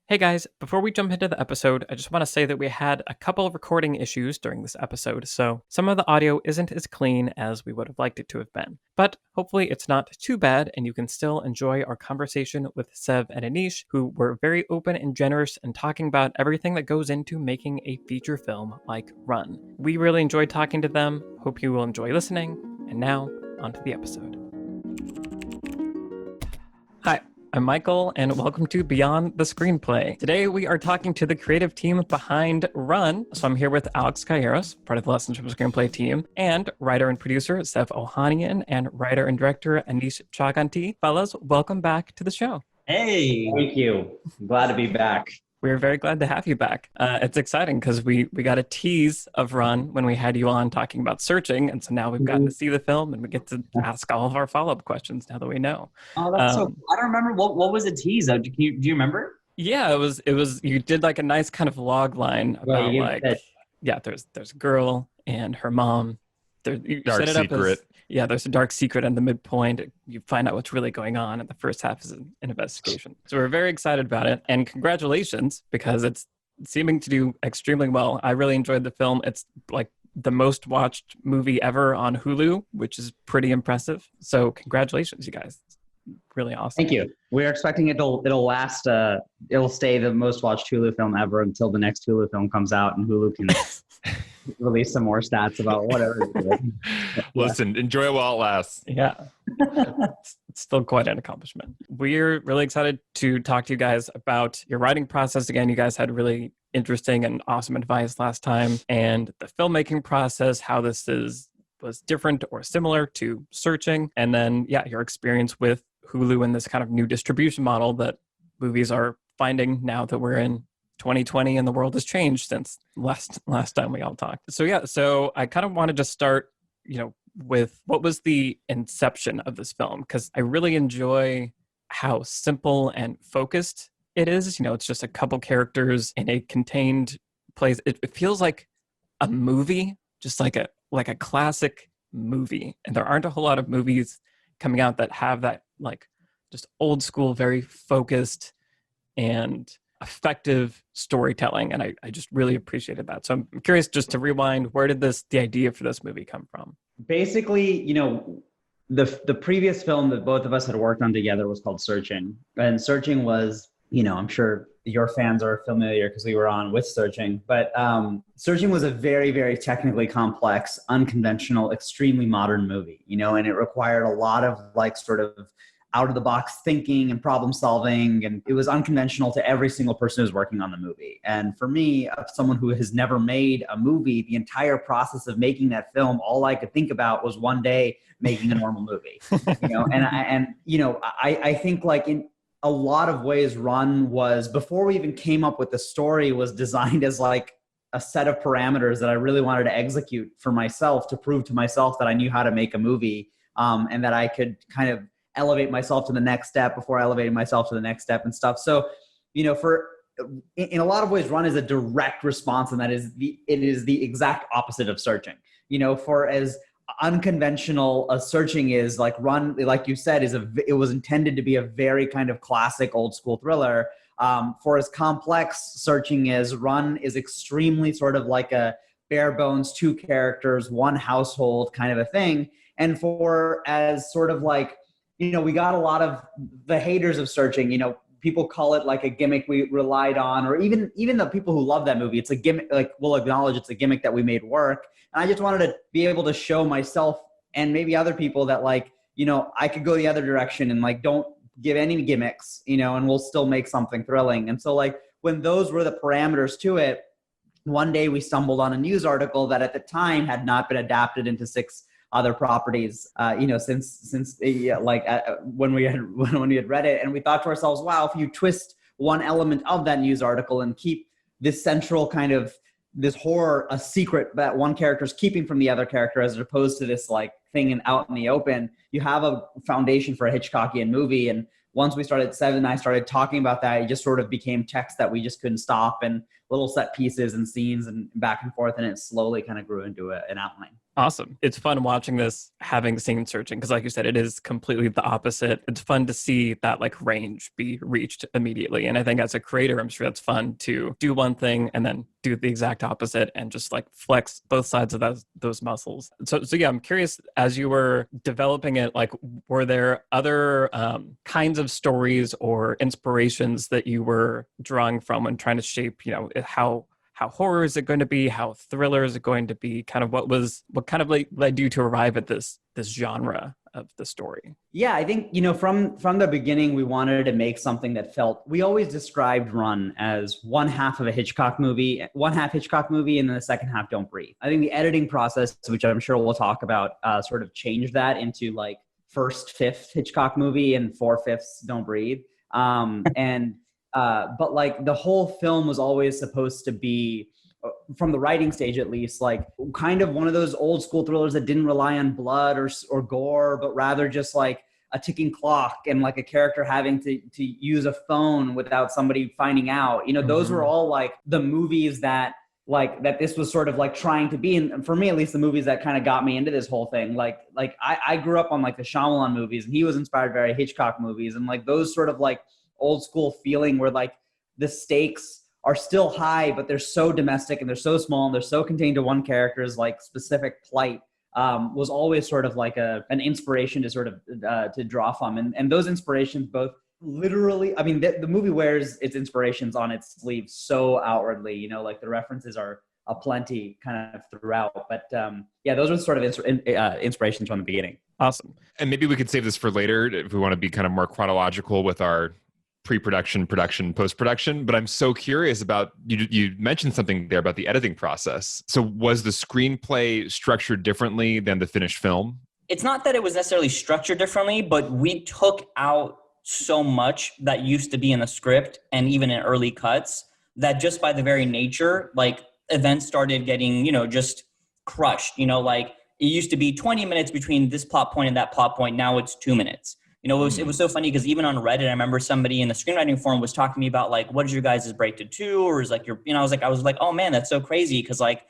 Hey guys, before we jump into the episode, I just want to say that we had a couple of recording issues during this episode, so some of the audio isn't as clean as we would have liked it to have been. But hopefully it's not too bad, and you can still enjoy our conversation with Sev and Aneesh, who were very open and generous in talking about everything that goes into making a feature film like Run. We really enjoyed talking to them, hope you will enjoy listening, and now, on to the episode. Hi. I'm Michael, and welcome to Beyond the Screenplay. Today, we are talking to the creative team behind Run. So I'm here with Alex Calleros, part of the Lessons from Screenplay team, and writer and producer Sev Ohanian, and writer and director Aneesh Chaganty. Fellas, welcome back to the show. Hey, thank you. Glad to be back. We're very glad to have you back. It's exciting because we got a tease of Run when we had you on talking about Searching, and so now we've gotten to see the film and we get to ask all of our follow-up questions now that we know. Oh, that's so cool. I don't remember what was the tease though. Do you remember? Yeah, it was you did like a nice kind of log line about there's a girl and her mom. You dark set it secret. Up as, there's a dark secret in the midpoint. You find out what's really going on, and the first half is an investigation. So we're very excited about it, and congratulations, because it's seeming to do extremely well. I really enjoyed the film. It's like the most watched movie ever on Hulu, which is pretty impressive. So congratulations, you guys. It's really awesome. Thank you. We're expecting it'll last. It'll stay the most watched Hulu film ever until the next Hulu film comes out, and Hulu can release some more stats about whatever. Listen, enjoy it while it lasts. Yeah. It's still quite an accomplishment. We're really excited to talk to you guys about your writing process. Again, you guys had really interesting and awesome advice last time, and the filmmaking process, how this was different or similar to Searching, and then your experience with Hulu and this kind of new distribution model that movies are finding now that we're in 2020 and the world has changed since last time we all talked. So I kind of wanted to start, with what was the inception of this film, because I really enjoy how simple and focused it is. It's just a couple characters in a contained place. It feels like a movie, just like a classic movie. And there aren't a whole lot of movies coming out that have that just old school, very focused and effective storytelling. And I just really appreciated that. So I'm curious, just to rewind, where did the idea for this movie come from? Basically, the previous film that both of us had worked on together was called Searching. And Searching was, I'm sure your fans are familiar because we were on with Searching, but Searching was a very, very technically complex, unconventional, extremely modern movie, and it required a lot of sort of out of the box thinking and problem solving. And it was unconventional to every single person who's working on the movie. And for me, someone who has never made a movie, the entire process of making that film, all I could think about was one day making a normal movie, I think in a lot of ways, Run was, before we even came up with the story, was designed as a set of parameters that I really wanted to execute for myself, to prove to myself that I knew how to make a movie, and that I could kind of elevate myself to the next step before elevating myself to the next step and stuff. So, in a lot of ways, Run is a direct response, and it is the exact opposite of Searching. For as unconventional as Searching is, Run, like you said, it was intended to be a very kind of classic old school thriller. For as complex Searching is, Run is extremely sort of like a bare bones, two characters, one household kind of a thing. And for as sort of we got a lot of the haters of Searching, people call it a gimmick we relied on, or even the people who love that movie, it's a gimmick, we'll acknowledge it's a gimmick that we made work. And I just wanted to be able to show myself and maybe other people that I could go the other direction and don't give any gimmicks, and we'll still make something thrilling. And so when those were the parameters to it, one day we stumbled on a news article that at the time had not been adapted into 6 other properties, since when we had read it, and we thought to ourselves, wow, if you twist one element of that news article and keep this central kind of this horror a secret that one character is keeping from the other character, as opposed to this thing out in the open, you have a foundation for a Hitchcockian movie. And once Sev and I started talking about that, it just sort of became text that we just couldn't stop, and little set pieces and scenes and back and forth, and it slowly kind of grew into an outline. Awesome. It's fun watching this, having seen Searching, because like you said, it is completely the opposite. It's fun to see that like range be reached immediately. And I think as a creator, I'm sure that's fun to do one thing and then do the exact opposite and just like flex both sides of those muscles. So yeah, I'm curious, as you were developing it, like were there other kinds of stories or inspirations that you were drawing from when trying to shape, how horror is it going to be? How thriller is it going to be? Kind of what kind of led you to arrive at this genre of the story? Yeah, I think, from the beginning, we wanted to make something that we always described Run as one half of a Hitchcock movie, and then the second half Don't Breathe. I think the editing process, which I'm sure we'll talk about, sort of changed that into like first fifth Hitchcock movie and 4/5 Don't Breathe. But like the whole film was always supposed to be, from the writing stage at least, like kind of one of those old school thrillers that didn't rely on blood or gore, but rather just like a ticking clock and like a character having to use a phone without somebody finding out. Those were all like the movies that this was sort of like trying to be. And for me, at least, the movies that kind of got me into this whole thing. Like I grew up on like the Shyamalan movies, and he was inspired by Hitchcock movies, and like those sort of like old school feeling where like the stakes are still high, but they're so domestic and they're so small and they're so contained to one character's like specific plight, was always sort of like an inspiration to sort of to draw from. And those inspirations both literally, I mean, the movie wears its inspirations on its sleeve so outwardly, like the references are aplenty kind of throughout. But yeah, those are sort of inspirations from the beginning. Awesome. And maybe we could save this for later if we want to be kind of more chronological with our pre-production, production, post-production. But I'm so curious about, you mentioned something there about the editing process. So was the screenplay structured differently than the finished film? It's not that it was necessarily structured differently, but we took out so much that used to be in the script and even in early cuts that just by the very nature, like events started getting, just crushed. Like it used to be 20 minutes between this plot point and that plot point. Now it's 2 minutes. It was so funny because even on Reddit, I remember somebody in the screenwriting forum was talking to me about like, what is your guys' break to 2? Or is like I was like, oh man, that's so crazy. Cause like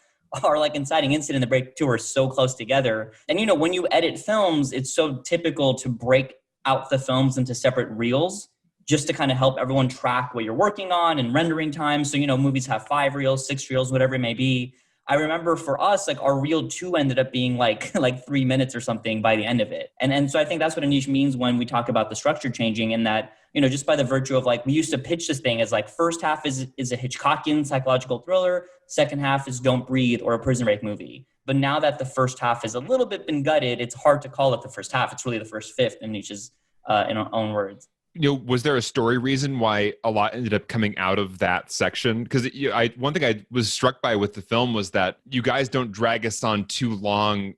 our like inciting incident and the break to 2 are so close together. And when you edit films, it's so typical to break out the films into separate reels just to kind of help everyone track what you're working on and rendering time. So, movies have 5 reels, 6 reels, whatever it may be. I remember for us, like our reel 2 ended up being like 3 minutes or something by the end of it. And so I think that's what Aneesh means when we talk about the structure changing, and that, just by the virtue of like, we used to pitch this thing as like first half is a Hitchcockian psychological thriller. Second half is Don't Breathe or a prison break movie. But now that the first half is a little bit been gutted, it's hard to call it the first half. It's really the first fifth in Anish's in our own words. Was there a story reason why a lot ended up coming out of that section? Because one thing I was struck by with the film was that you guys don't drag us on too long,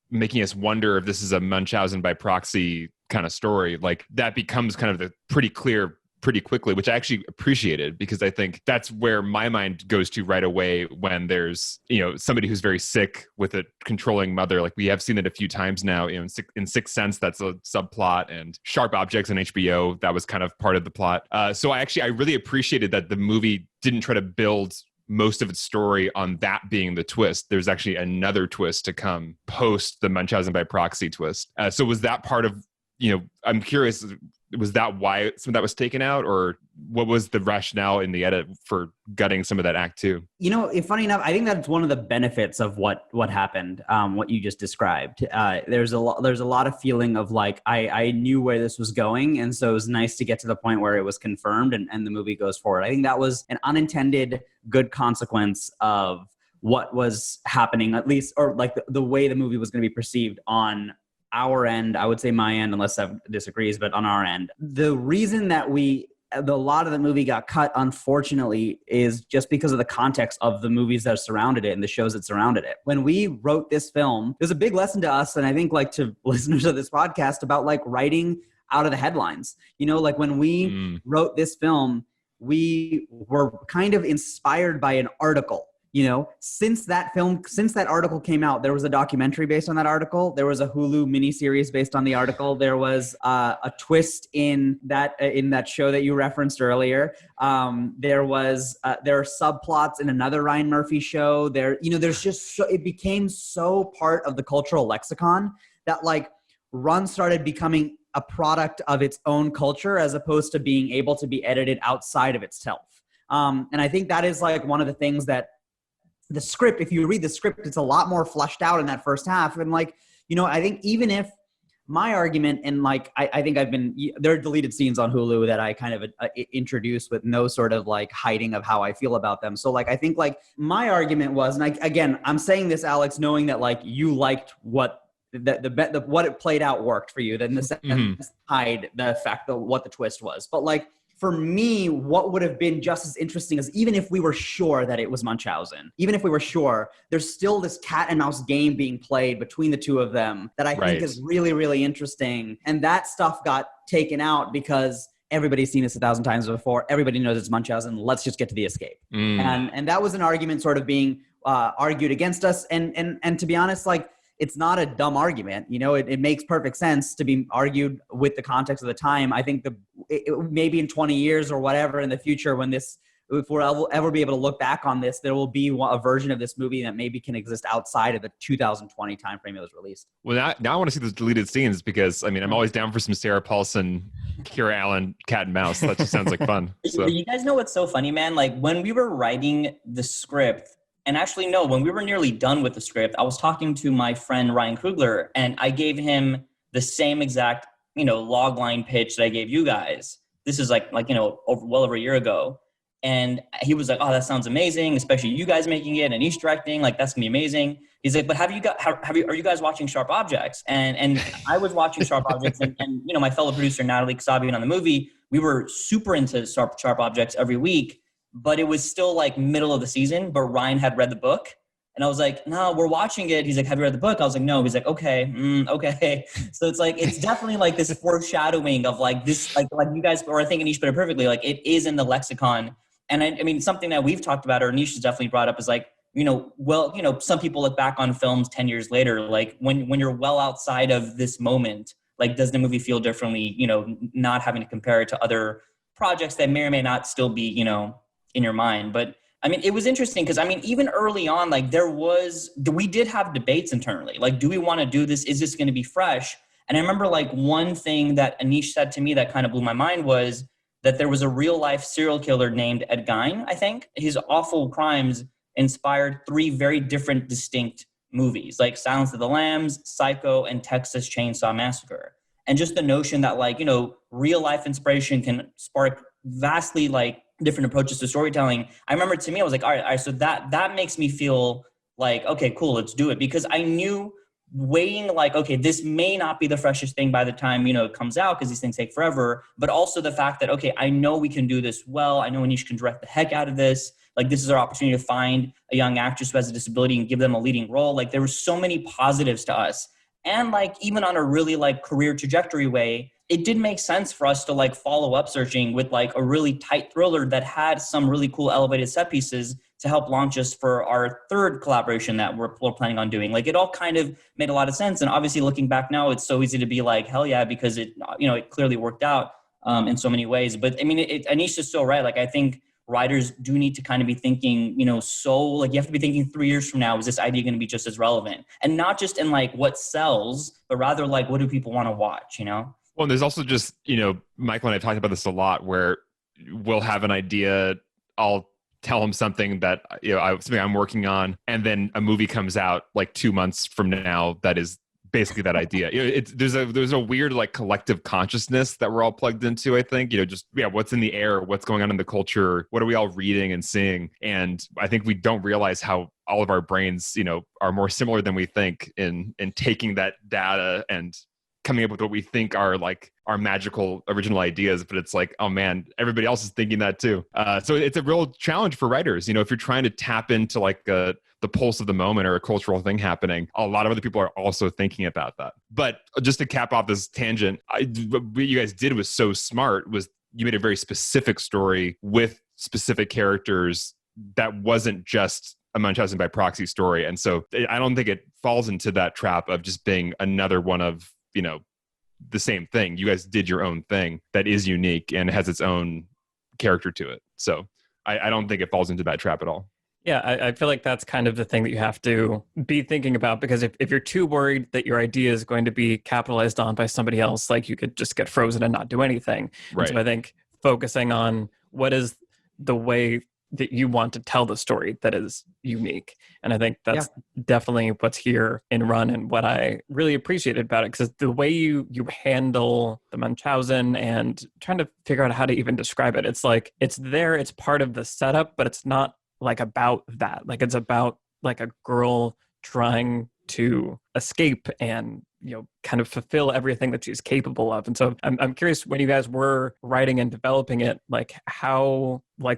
making us wonder if this is a Munchausen by proxy kind of story. Like that becomes kind of pretty clear pretty quickly, which I actually appreciated, because I think that's where my mind goes to right away when there's, somebody who's very sick with a controlling mother. Like we have seen it a few times now, in Sixth Sense, that's a subplot, and Sharp Objects on HBO, that was kind of part of the plot. So I really appreciated that the movie didn't try to build most of its story on that being the twist. There's actually another twist to come post the Munchausen by proxy twist. So was that part of, I'm curious, was that why some of that was taken out, or what was the rationale in the edit for gutting some of that act too? Funny enough, I think that's one of the benefits of what happened, what you just described. There's a lot of feeling of like, I knew where this was going. And so it was nice to get to the point where it was confirmed and the movie goes forward. I think that was an unintended good consequence of what was happening, at least, or like the way the movie was going to be perceived on our end. I would say my end, unless Sev disagrees, but on our end. The reason that a lot of the movie got cut, unfortunately, is just because of the context of the movies that surrounded it and the shows that surrounded it. When we wrote this film, there's a big lesson to us, and I think like to listeners of this podcast, about like writing out of the headlines. Like when we wrote this film, we were kind of inspired by an article. since that article came out, there was a documentary based on that article. There was a Hulu miniseries based on the article. There was a twist in that show that you referenced earlier. There are subplots in another Ryan Murphy show. There's just it became so part of the cultural lexicon that like Run started becoming a product of its own culture as opposed to being able to be edited outside of itself. And I think that is like one of the things that the script, if you read the script, it's a lot more fleshed out in that first half. And like, I think even if my argument, and like, I think there are deleted scenes on Hulu that I kind of introduced with no sort of like hiding of how I feel about them. So like, I think like my argument was, and again, I'm saying this, Alex, knowing that like you liked what what it played out worked for you, then the second hide the fact of what the twist was. But like, for me, what would have been just as interesting is even if we were sure that it was Munchausen, even if we were sure, there's still this cat and mouse game being played between the two of them that I think is really, really interesting. And that stuff got taken out because everybody's seen this 1,000 times before. Everybody knows it's Munchausen. Let's just get to the escape. And that was an argument sort of being argued against us. And to be honest, like, it's not a dumb argument. It makes perfect sense to be argued with the context of the time. I think maybe in 20 years or whatever in the future, if we'll ever be able to look back on this, there will be a version of this movie that maybe can exist outside of the 2020 timeframe it was released. Well, now I want to see those deleted scenes because, I mean, I'm always down for some Sarah Paulson, Kira Allen, cat and mouse. That just sounds like fun. So. You guys know what's so funny, man? Like, when we were writing the script, and actually, no, when we were nearly done with the script, I was talking to my friend Ryan Krugler, and I gave him the same exact, log line pitch that I gave you guys. This is well over a year ago. And he was like, "Oh, that sounds amazing, especially you guys making it and Aneesh directing. Like, that's gonna be amazing." He's like, "But are you guys watching Sharp Objects?" And I was watching Sharp Objects, and my fellow producer Natalie Kasabian on the movie, we were super into Sharp Objects every week. But it was still like middle of the season, but Ryan had read the book. And I was like, "No, we're watching it." He's like, "Have you read the book?" I was like, "No." He's like, "Okay, okay." So it's like, it's definitely like this foreshadowing of like this, like you guys, or I think Aneesh put it perfectly, like it is in the lexicon. And I mean, something that we've talked about, or Aneesh has definitely brought up is like, some people look back on films 10 years later, like when you're well outside of this moment, like does the movie feel differently, not having to compare it to other projects that may or may not still be, in your mind. But I mean, it was interesting because I mean, even early on, like we did have debates internally. Like, do we want to do this? Is this going to be fresh? And I remember like one thing that Aneesh said to me that kind of blew my mind was that there was a real life serial killer named Ed Gein, I think. His awful crimes inspired 3 very different, distinct movies, like Silence of the Lambs, Psycho, and Texas Chainsaw Massacre. And just the notion that like, real life inspiration can spark vastly like different approaches to storytelling. I remember to me, I was like, all right, so that makes me feel like, okay, cool, let's do it. Because I knew weighing like, okay, this may not be the freshest thing by the time, it comes out because these things take forever, but also the fact that, okay, I know we can do this well. I know Aneesh can direct the heck out of this. Like, this is our opportunity to find a young actress who has a disability and give them a leading role. Like, there were so many positives to us. And like, even on a really like career trajectory way, it did make sense for us to like follow up Searching with like a really tight thriller that had some really cool elevated set pieces to help launch us for our 3rd collaboration that we're planning on doing. Like, it all kind of made a lot of sense. And obviously looking back now, it's so easy to be like, hell yeah, because it, it clearly worked out in so many ways. But I mean, Aneesh is so right. Like, I think writers do need to kind of be thinking, so like you have to be thinking 3 years from now, is this idea going to be just as relevant? And not just in like what sells, but rather like, what do people want to watch, Well, and there's also just, Michael and I talked about this a lot where we'll have an idea, I'll tell him something that, something I'm working on, and then a movie comes out like 2 months from now that is basically that idea. There's a weird like collective consciousness that we're all plugged into, I think, what's in the air, what's going on in the culture, what are we all reading and seeing? And I think we don't realize how all of our brains, are more similar than we think in taking that data and coming up with what we think are like our magical original ideas, but it's like, oh man, everybody else is thinking that too. So it's a real challenge for writers. If you're trying to tap into like the pulse of the moment or a cultural thing happening, a lot of other people are also thinking about that. But just to cap off this tangent, what you guys did was so smart, was you made a very specific story with specific characters that wasn't just a Munchausen by proxy story. And so I don't think it falls into that trap of just being another one of, the same thing. You guys did your own thing that is unique and has its own character to it. So I don't think it falls into that trap at all. Yeah, I feel like that's kind of the thing that you have to be thinking about, because if you're too worried that your idea is going to be capitalized on by somebody else, like you could just get frozen and not do anything. Right. And so I think focusing on what is the way that you want to tell the story that is unique. And I think that's definitely what's here in Run and what I really appreciated about it, because the way you handle the Munchausen and trying to figure out how to even describe it, it's like it's there, it's part of the setup, but it's not like about that. Like it's about like a girl trying to escape and kind of fulfill everything that she's capable of. And so I'm curious, when you guys were writing and developing it, like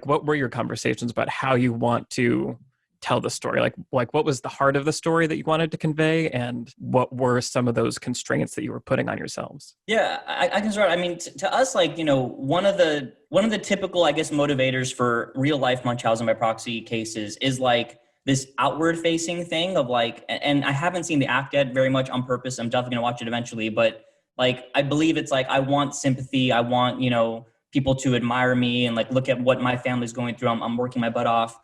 what were your conversations about how you want to tell the story? Like what was the heart of the story that you wanted to convey, and what were some of those constraints that you were putting on yourselves? Yeah, I can start. I mean, to us, like, one of the typical, I guess, motivators for real life Munchausen by proxy cases is like this outward facing thing of like, and I haven't seen the act yet very much on purpose. I'm definitely gonna watch it eventually, but like, I believe it's like, I want sympathy. I want, people to admire me and like, look at what my family's going through. I'm working my butt off.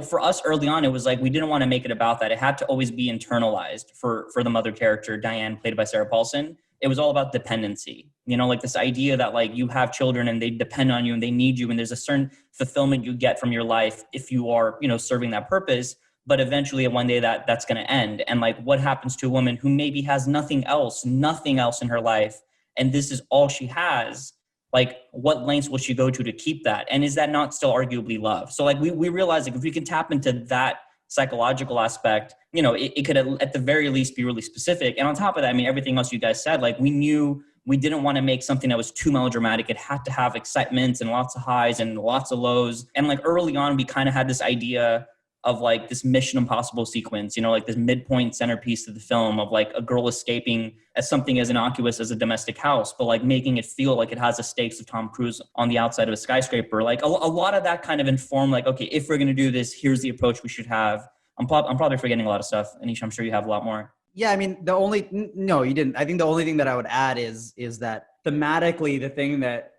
For us early on, it was like, we didn't want to make it about that. It had to always be internalized for the mother character, Diane, played by Sarah Paulson. It was all about dependency, like this idea that like you have children and they depend on you and they need you. And there's a certain fulfillment you get from your life if you are, serving that purpose. But eventually one day that's going to end. And like, what happens to a woman who maybe has nothing else in her life, and this is all she has? Like, what lengths will she go to keep that? And is that not still arguably love? So like, we realize, like, if we can tap into that psychological aspect, it could at the very least be really specific. And on top of that, I mean, everything else you guys said, like, we knew we didn't want to make something that was too melodramatic. It had to have excitement and lots of highs and lots of lows. And like, early on, we kind of had this idea of like this Mission Impossible sequence, like this midpoint centerpiece of the film of like a girl escaping as something as innocuous as a domestic house, but like making it feel like it has the stakes of Tom Cruise on the outside of a skyscraper. Like a lot of that kind of informed like, okay, if we're going to do this, here's the approach we should have. I'm probably forgetting a lot of stuff. Aneesh, I'm sure you have a lot more. Yeah, I mean, no, you didn't. I think the only thing that I would add is that thematically, the thing that,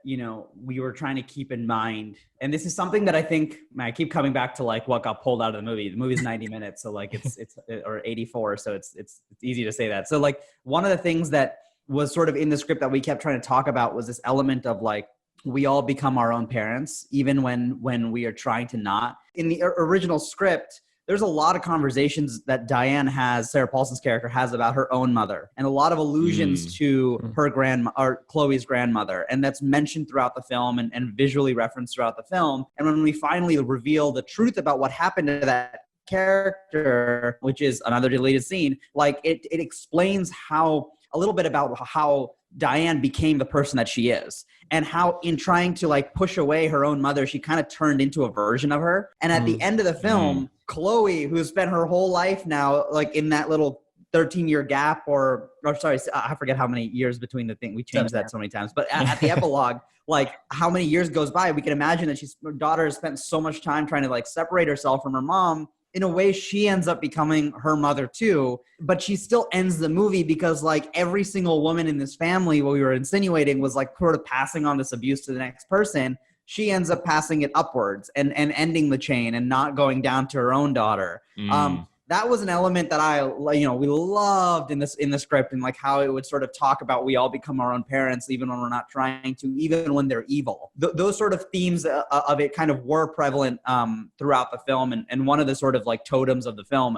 we were trying to keep in mind, and this is something that I think, I keep coming back to like what got pulled out of the movie. The movie's 90 minutes. So like it's or 84. So it's easy to say that. So like one of the things that was sort of in the script that we kept trying to talk about was this element of like, we all become our own parents, even when we are trying to not. In the original script, there's a lot of conversations that Diane has, Sarah Paulson's character has, about her own mother, and a lot of allusions to her or Chloe's grandmother. And that's mentioned throughout the film and visually referenced throughout the film. And when we finally reveal the truth about what happened to that character, which is another deleted scene, like it explains a little bit about how Diane became the person that she is, and how in trying to like push away her own mother, she kind of turned into a version of her. And at the end of the film, Chloe, who's spent her whole life now, like in that little 13-year gap, or sorry, I forget how many years between the thing. We changed that so many times. But at the epilogue, like how many years goes by, we can imagine that her daughter has spent so much time trying to like separate herself from her mom. In a way, she ends up becoming her mother too, but she still ends the movie because like every single woman in this family, what we were insinuating, was like sort of passing on this abuse to the next person. She ends up passing it upwards and ending the chain and not going down to her own daughter. That was an element that we loved in the script, and like how it would sort of talk about we all become our own parents, even when we're not trying to, even when they're evil. Those sort of themes of it kind of were prevalent throughout the film, and one of the sort of like totems of the film,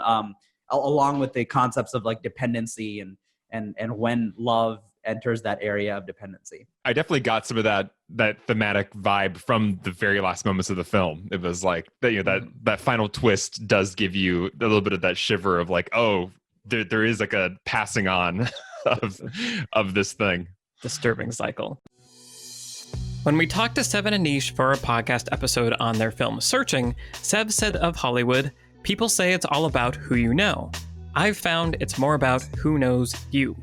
along with the concepts of like dependency and when love enters that area of dependency. I definitely got some of that thematic vibe from the very last moments of the film. It was like that final twist does give you a little bit of that shiver of like, oh, there is like a passing on of this thing. Disturbing cycle. When we talked to Sev and Aneesh for a podcast episode on their film Searching, Sev said of Hollywood, people say it's all about who you know. I've found it's more about who knows you.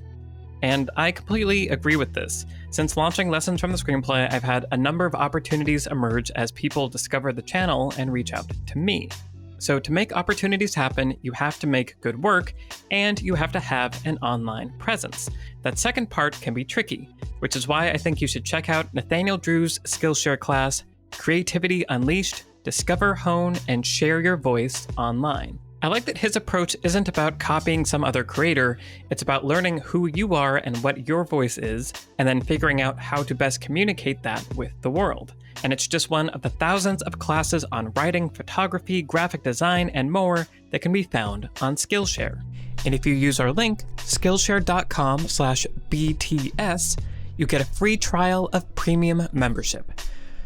And I completely agree with this. Since launching Lessons from the Screenplay, I've had a number of opportunities emerge as people discover the channel and reach out to me. So to make opportunities happen, you have to make good work, and you have to have an online presence. That second part can be tricky, which is why I think you should check out Nathaniel Drew's Skillshare class, Creativity Unleashed, Discover, Hone, and Share Your Voice Online. I like that his approach isn't about copying some other creator, it's about learning who you are and what your voice is, and then figuring out how to best communicate that with the world. And it's just one of the thousands of classes on writing, photography, graphic design, and more that can be found on Skillshare. And if you use our link, skillshare.com/BTS, you get a free trial of premium membership.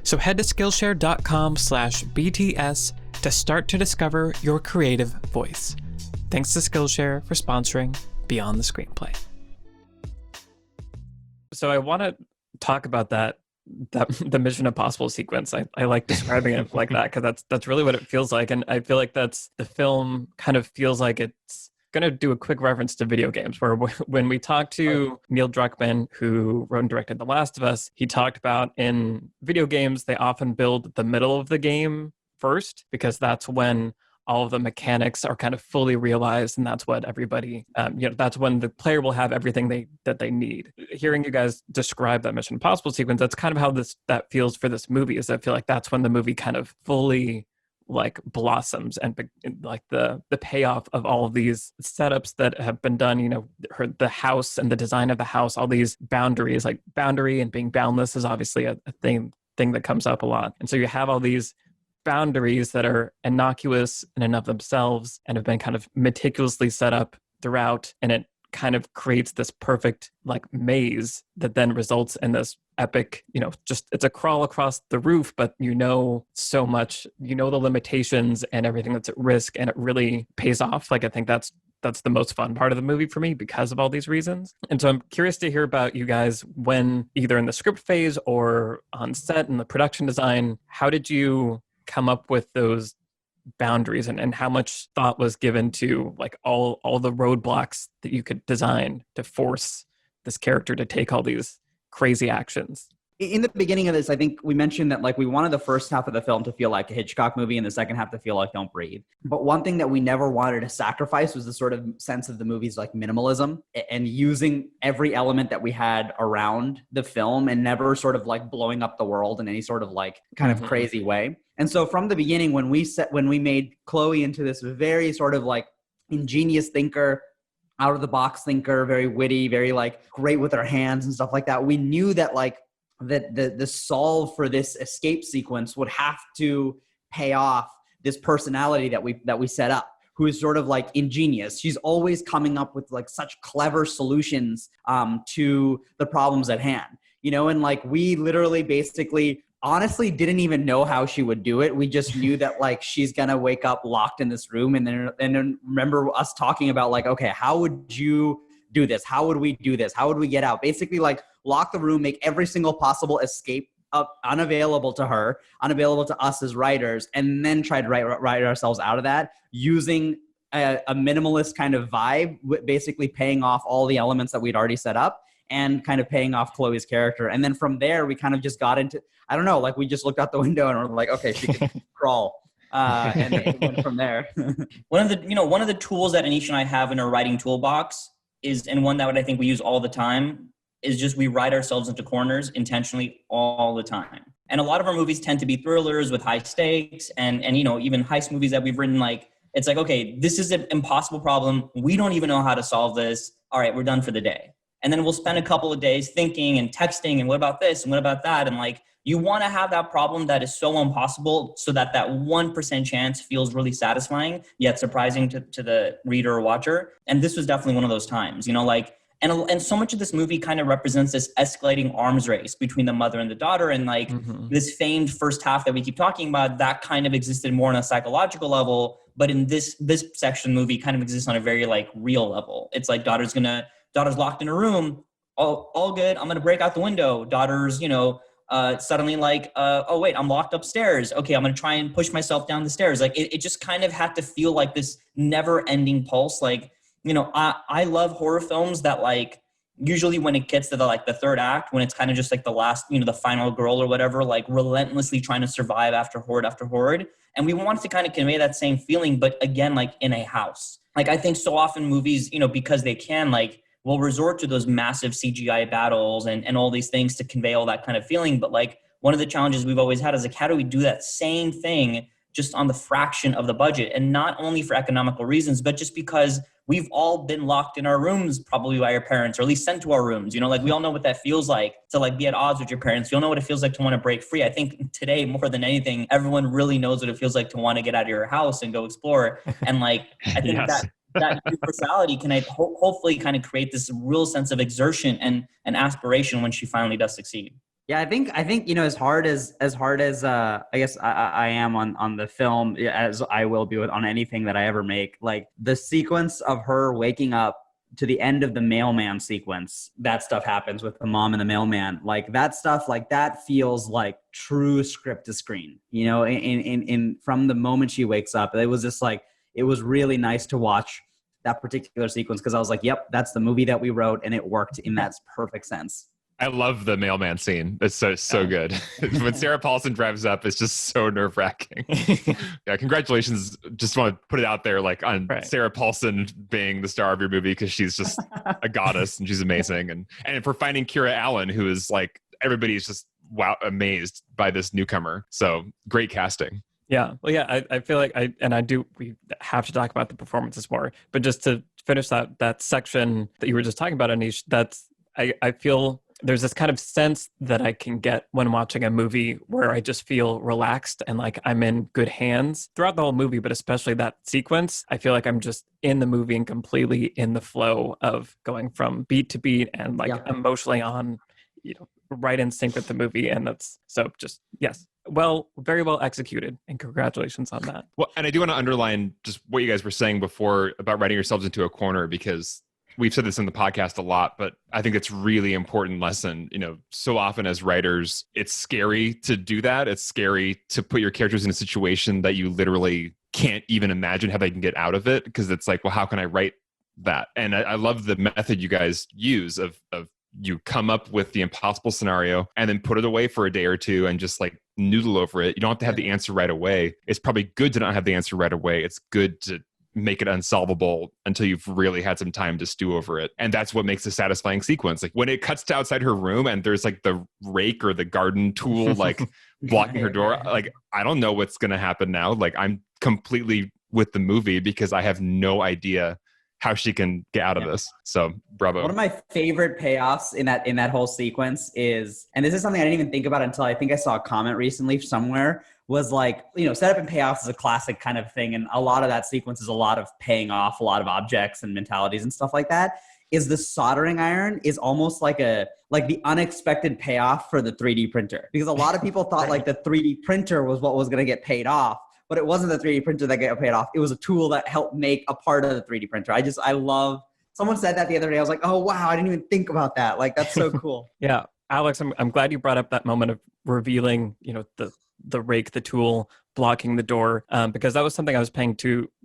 So head to skillshare.com/BTS to start to discover your creative voice. Thanks to Skillshare for sponsoring Beyond the Screenplay. So I want to talk about the Mission Impossible sequence. I like describing it like that because that's really what it feels like. And I feel like that's the film kind of feels like it's going to do a quick reference to video games where when we talked to Neil Druckmann, who wrote and directed The Last of Us, he talked about in video games, they often build the middle of the game first because that's when all of the mechanics are kind of fully realized, and that's what everybody, that's when the player will have everything that they need. Hearing you guys describe that Mission Impossible sequence, that's kind of how that feels for this movie. Is I feel like that's when the movie kind of fully like blossoms and like the payoff of all of these setups that have been done. The house and the design of the house, all these boundaries, like boundary and being boundless is obviously a thing that comes up a lot, and so you have all these boundaries that are innocuous in and of themselves and have been kind of meticulously set up throughout, and it kind of creates this perfect like maze that then results in this epic, just it's a crawl across the roof, but so much, the limitations and everything that's at risk, and it really pays off. Like I think that's the most fun part of the movie for me because of all these reasons. And so I'm curious to hear about you guys when either in the script phase or on set in the production design, how did you come up with those boundaries and how much thought was given to like all the roadblocks that you could design to force this character to take all these crazy actions? In the beginning of this, I think we mentioned that like we wanted the first half of the film to feel like a Hitchcock movie and the second half to feel like Don't Breathe. But one thing that we never wanted to sacrifice was the sort of sense of the movie's like minimalism and using every element that we had around the film and never sort of like blowing up the world in any sort of like kind of crazy way. And so from the beginning, when we made Chloe into this very sort of like ingenious thinker, out of the box thinker, very witty, very like great with her hands and stuff like that, we knew that like that the solve for this escape sequence would have to pay off this personality that we set up, who is sort of like ingenious. She's always coming up with like such clever solutions to the problems at hand, and like we literally basically honestly didn't even know how she would do it. We just knew that like she's gonna wake up locked in this room, and then remember us talking about like, okay, how would you do this? How would we do this? How would we get out? Basically like lock the room, make every single possible escape unavailable to her, unavailable to us as writers, and then try to write ourselves out of that using a minimalist kind of vibe, basically paying off all the elements that we'd already set up and kind of paying off Chloe's character. And then from there, we kind of just got into, I don't know, like we just looked out the window and we're like, okay, she can crawl. And then it went from there. One of the tools that Aneesh and I have in our writing toolbox is, and one that I think we use all the time, is just we write ourselves into corners intentionally all the time. And a lot of our movies tend to be thrillers with high stakes and even heist movies that we've written, like, it's like, okay, this is an impossible problem. We don't even know how to solve this. All right, we're done for the day. And then we'll spend a couple of days thinking and texting and what about this and what about that? And like, you want to have that problem that is so impossible so that 1% chance feels really satisfying, yet surprising to the reader or watcher. And this was definitely one of those times, and so much of this movie kind of represents this escalating arms race between the mother and the daughter. And like this famed first half that we keep talking about, that kind of existed more on a psychological level. But in this section movie kind of exists on a very like real level. It's like daughter's locked in a room. All good. I'm going to break out the window. Daughter's, suddenly like, oh wait, I'm locked upstairs. Okay. I'm going to try and push myself down the stairs. Like it just kind of had to feel like this never ending pulse. Like, I love horror films that like, usually when it gets to the third act, when it's kind of just like the last, the final girl or whatever, like relentlessly trying to survive after horde. And we wanted to kind of convey that same feeling, but again, like in a house. Like I think so often movies, because they can, like, will resort to those massive CGI battles and all these things to convey all that kind of feeling. But like one of the challenges we've always had is like, how do we do that same thing just on the fraction of the budget? And not only for economical reasons, but just because we've all been locked in our rooms probably by our parents, or at least sent to our rooms. Like we all know what that feels like to like be at odds with your parents. You all know what it feels like to want to break free. I think today, more than anything, everyone really knows what it feels like to want to get out of your house and go explore. And like, I think Yes. that universality can hopefully kind of create this real sense of exertion and aspiration when she finally does succeed. Yeah, I think as hard as I guess I am on the film, as I will be on anything that I ever make, like the sequence of her waking up to the end of the mailman sequence, that stuff happens with the mom and the mailman. Like that stuff, like that feels like true script to screen. In from the moment she wakes up, it was just like, it was really nice to watch that particular sequence because I was like, yep, that's the movie that we wrote, and it worked in that perfect sense. I love the mailman scene. It's so good. When Sarah Paulson drives up, it's just so nerve-wracking. Yeah, congratulations. Just want to put it out there, like on Sarah Paulson being the star of your movie, because she's just a goddess and she's amazing. And for finding Kira Allen, who is like, everybody's just amazed by this newcomer. So great casting. Yeah. Well, yeah, I feel like we have to talk about the performances more, but just to finish that section that you were just talking about, Aneesh, I feel there's this kind of sense that I can get when watching a movie where I just feel relaxed and like I'm in good hands throughout the whole movie, but especially that sequence. I feel like I'm just in the movie and completely in the flow of going from beat to beat and like emotionally on, right in sync with the movie. And that's so just, yes. Well, very well executed, and congratulations on that. Well, and I do want to underline just what you guys were saying before about writing yourselves into a corner, because we've said this in the podcast a lot, but I think it's really important lesson. So often as writers, it's scary to do that. It's scary to put your characters in a situation that you literally can't even imagine how they can get out of it, because it's like, well, how can I write that? And I love the method you guys use of you come up with the impossible scenario and then put it away for a day or two and just like noodle over it. You don't have to have the answer right away. It's probably good to not have the answer right away. It's good to make it unsolvable until you've really had some time to stew over it. And that's what makes a satisfying sequence. Like when it cuts to outside her room and there's like the rake or the garden tool, like blocking her door. Like, I don't know what's going to happen now. Like I'm completely with the movie because I have no idea how she can get out of this. So bravo. One of my favorite payoffs in that whole sequence is, and this is something I didn't even think about until I think I saw a comment recently somewhere, was like, setup and payoffs is a classic kind of thing. And a lot of that sequence is a lot of paying off a lot of objects and mentalities and stuff like that. Is the soldering iron is almost like the unexpected payoff for the 3D printer. Because a lot of people thought like the 3D printer was what was going to get paid off. But it wasn't the 3D printer that got paid off. It was a tool that helped make a part of the 3D printer. I love, someone said that the other day. I was like, oh, wow, I didn't even think about that. Like, that's so cool. Yeah. Alex, I'm glad you brought up that moment of revealing, the rake, the tool, blocking the door, because that was something I was paying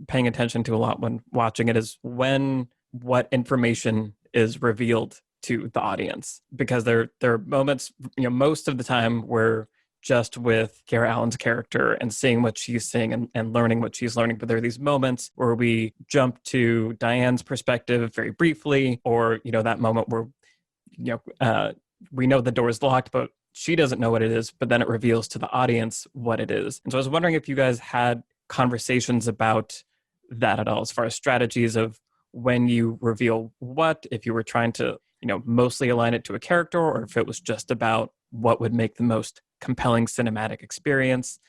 attention to a lot when watching it, is what information is revealed to the audience. Because there are moments, most of the time where just with Kara Allen's character and seeing what she's seeing and learning what she's learning. But there are these moments where we jump to Diane's perspective very briefly, or, that moment where, we know the door is locked, but she doesn't know what it is, but then it reveals to the audience what it is. And so I was wondering if you guys had conversations about that at all, as far as strategies of when you reveal what, if you were trying to, mostly align it to a character, or if it was just about what would make the most compelling cinematic experience.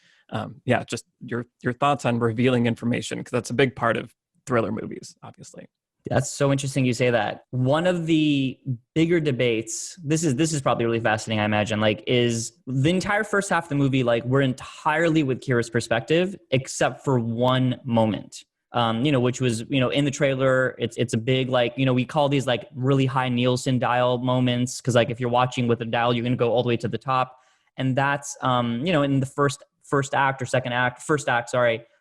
Just your thoughts on revealing information, because that's a big part of thriller movies, obviously. That's so interesting you say that. One of the bigger debates, this is probably really fascinating, I imagine, like, is the entire first half of the movie, like, we're entirely with Kira's perspective, except for one moment. Which was, in the trailer, it's a big, like, we call these like really high Nielsen dial moments. Cause like, if you're watching with a dial, you're going to go all the way to the top. And that's, in the first act,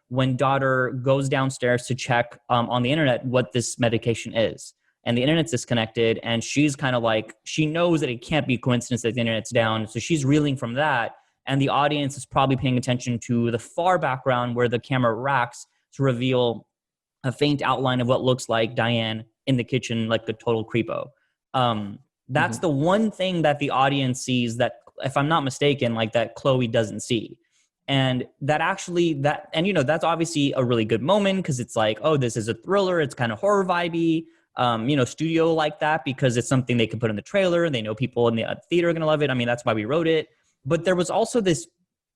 when daughter goes downstairs to check on the internet what this medication is. and the internet's disconnected, and she's kind of like, she knows that it can't be coincidence that the internet's down, so she's reeling from that, and the audience is probably paying attention to the far background where the camera racks to reveal a faint outline of what looks like Diane in the kitchen, like the total creepo. That's the one thing that the audience sees that, if I'm not mistaken, like that Chloe doesn't see. And that actually, that's obviously a really good moment, because it's like, oh, this is a thriller. It's kind of horror vibey, studio like that, because it's something they can put in the trailer. They know people in the theater are going to love it. I mean, that's why we wrote it. But there was also this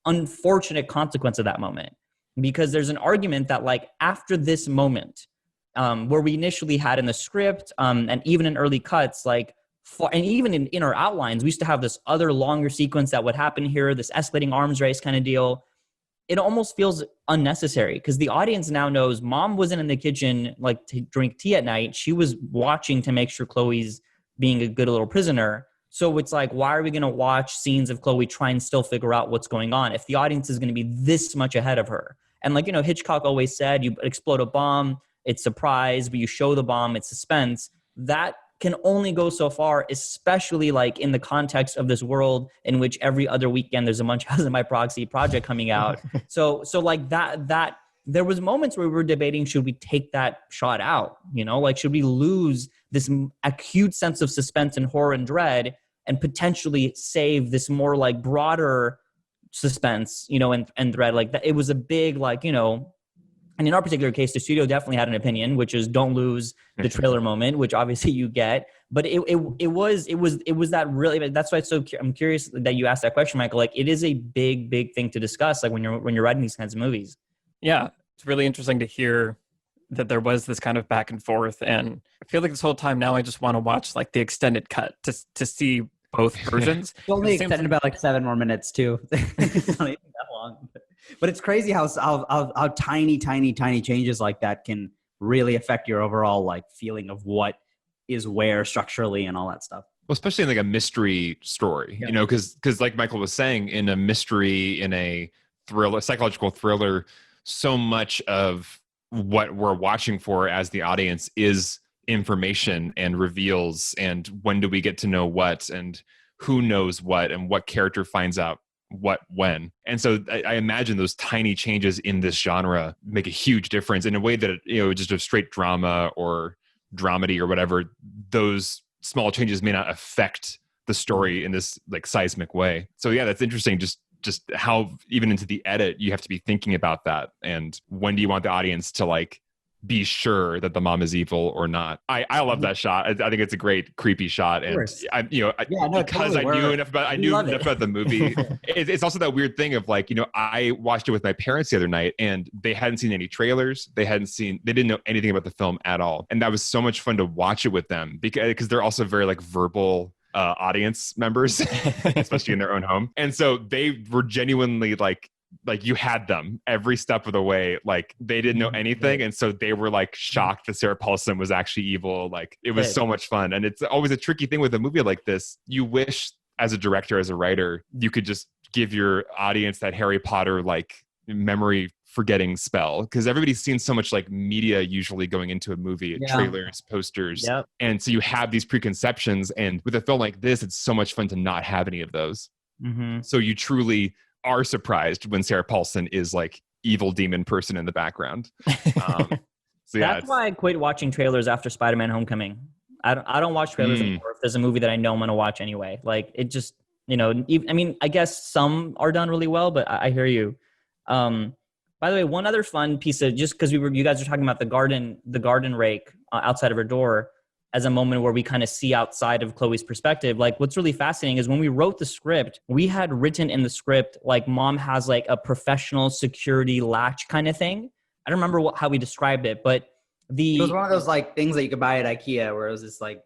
unfortunate consequence of that moment, because there's an argument that like after this moment, where we initially had in the script, and even in early cuts, like, and even in our outlines, we used to have this other longer sequence that would happen here, this escalating arms race kind of deal. It almost feels unnecessary, because the audience now knows mom wasn't in the kitchen like to drink tea at night. She was watching to make sure Chloe's being a good little prisoner. So it's like, why are we going to watch scenes of Chloe try and still figure out what's going on if the audience is going to be this much ahead of her? And like, Hitchcock always said, you explode a bomb, it's surprise, but you show the bomb, it's suspense. That can only go so far, especially like in the context of this world in which every other weekend there's a Munchausen by proxy project coming out. So like that there was moments where we were debating, should we take that shot out? Like, should we lose this acute sense of suspense and horror and dread and potentially save this more like broader suspense, and dread? Like that, it was a big, like, and in our particular case, the studio definitely had an opinion, which is don't lose the trailer moment, which obviously you get. But it was that really. That's why I'm curious that you asked that question, Michael. Like, it is a big thing to discuss, like when you're writing these kinds of movies. Yeah, it's really interesting to hear that there was this kind of back and forth, and I feel like this whole time now I just want to watch like the extended cut to see both versions. It's only extended about like 7 more minutes too. It's not even that long. But it's crazy how tiny changes like that can really affect your overall like feeling of what is where structurally and all that stuff. Well, especially in like a mystery story, because like Michael was saying, in a mystery, in a thriller, psychological thriller, so much of what we're watching for as the audience is information and reveals, and when do we get to know what, and who knows what, and what character finds out what when. And so I imagine those tiny changes in this genre make a huge difference in a way that, just a straight drama or dramedy or whatever, those small changes may not affect the story in this like seismic way. So yeah, that's interesting. Just how even into the edit, you have to be thinking about that. And when do you want the audience to like be sure that the mom is evil or not? I love that shot. I think it's a great creepy shot, and because I knew enough about the movie. It's also that weird thing of like, I watched it with my parents the other night, and they hadn't seen any trailers. They didn't know anything about the film at all, and that was so much fun to watch it with them because they're also very like verbal audience members, especially in their own home, and so they were genuinely like you had them every step of the way. Like they didn't know anything. And so they were like shocked that Sarah Paulson was actually evil. Like it was so much fun. And it's always a tricky thing with a movie like this. You wish as a director, as a writer, you could just give your audience that Harry Potter, like memory forgetting spell. Cause everybody's seen so much like media usually going into a movie, trailers, posters. Yep. And so you have these preconceptions, and with a film like this, it's so much fun to not have any of those. Mm-hmm. So you truly are surprised when Sarah Paulson is like evil demon person in the background. So that's why I quit watching trailers after Spider-Man Homecoming. I don't watch trailers anymore if there's a movie that I know I'm going to watch anyway. Like it just, I guess some are done really well, but I hear you. By the way, one other fun piece of, just because you guys were talking about the garden rake outside of her door as a moment where we kind of see outside of Chloe's perspective. Like what's really fascinating is when we wrote the script, we had written in the script, like mom has like a professional security latch kind of thing. I don't remember how we described it, but it was one of those like things that you could buy at IKEA where it was just like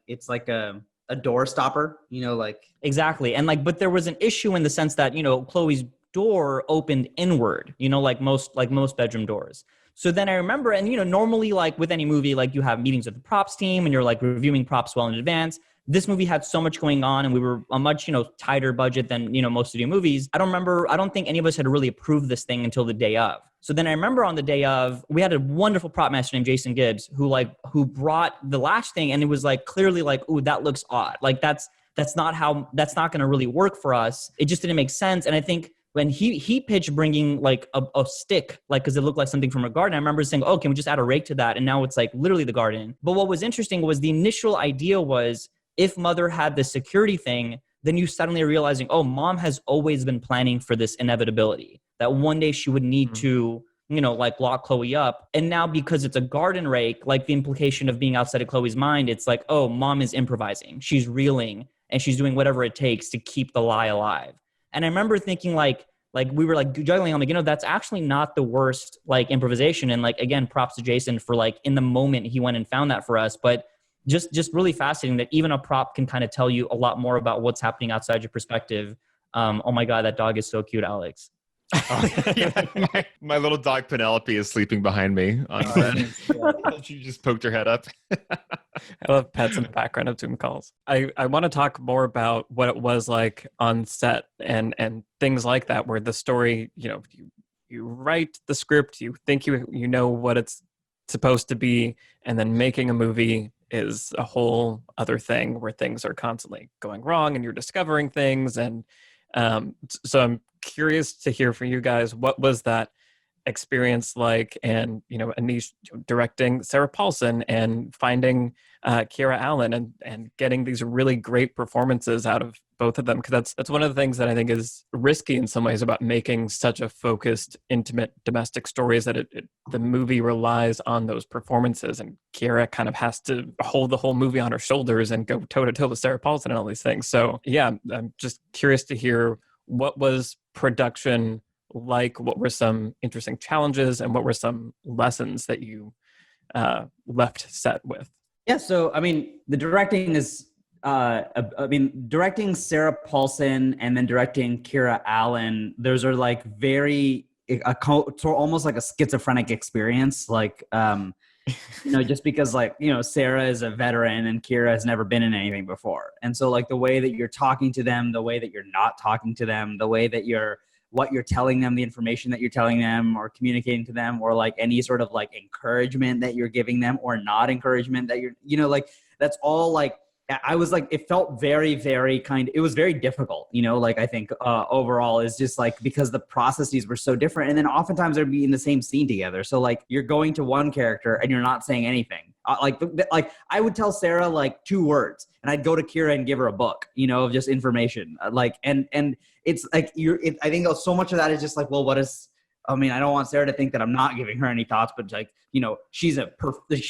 it's like a door stopper, like. Exactly. And like, but there was an issue in the sense that, Chloe's door opened inward, like most bedroom doors. So then I remember, and normally like with any movie, like you have meetings with the props team and you're like reviewing props well in advance. This movie had so much going on and we were a much, tighter budget than, most studio movies. I don't think any of us had really approved this thing until the day of. So then I remember on the day of, we had a wonderful prop master named Jason Gibbs who brought the lash thing, and it was like clearly like, ooh, that looks odd. Like that's not going to really work for us. It just didn't make sense. And I think when he pitched bringing like a stick, like, cause it looked like something from a garden, I remember saying, oh, can we just add a rake to that? And now it's like literally the garden. But what was interesting was the initial idea was, if mother had the security thing, then you suddenly are realizing, oh, mom has always been planning for this inevitability, that one day she would need to, like lock Chloe up. And now because it's a garden rake, like the implication of being outside of Chloe's mind, it's like, oh, mom is improvising. She's reeling and she's doing whatever it takes to keep the lie alive. And I remember thinking like we were like juggling. I'm like, that's actually not the worst like improvisation. And like, again, props to Jason for like in the moment he went and found that for us. But just really fascinating that even a prop can kind of tell you a lot more about what's happening outside your perspective. Oh my God, that dog is so cute, Alex. My little dog Penelope is sleeping behind me on bed. She just poked her head up. I love pets in the background of Zoom calls. I want to talk more about what it was like on set and things like that, where the story, you write the script, you think you know what it's supposed to be, and then making a movie is a whole other thing where things are constantly going wrong and you're discovering things. And so I'm curious to hear from you guys, what was that experience like? And, Aneesh directing Sarah Paulson and finding Kiera Allen and getting these really great performances out of both of them. Because that's one of the things that I think is risky in some ways about making such a focused, intimate domestic story, is that the movie relies on those performances, and Kiera kind of has to hold the whole movie on her shoulders and go toe to toe with Sarah Paulson and all these things. So yeah, I'm just curious to hear, what was production like? What were some interesting challenges, and what were some lessons that you left set with? Yeah, so the directing is directing Sarah Paulson and then directing Kiera Allen, those are like almost like a schizophrenic experience. Like, just because Sarah is a veteran and Kiera has never been in anything before. And so like the way that you're talking to them, the way that you're not talking to them, the way that what you're telling them, the information that you're telling them or communicating to them, or like any sort of like encouragement that you're giving them or not encouragement that you're, like, that's all like, I was like, it felt very, very it was very difficult, I think overall is just like, because the processes were so different. And then oftentimes they'd be in the same scene together. So like you're going to one character and you're not saying anything. Like I would tell Sarah like 2 words and I'd go to Kiera and give her a book, of just information. And it's like, I think so much of that is just like, well, I don't want Sarah to think that I'm not giving her any thoughts, but like, she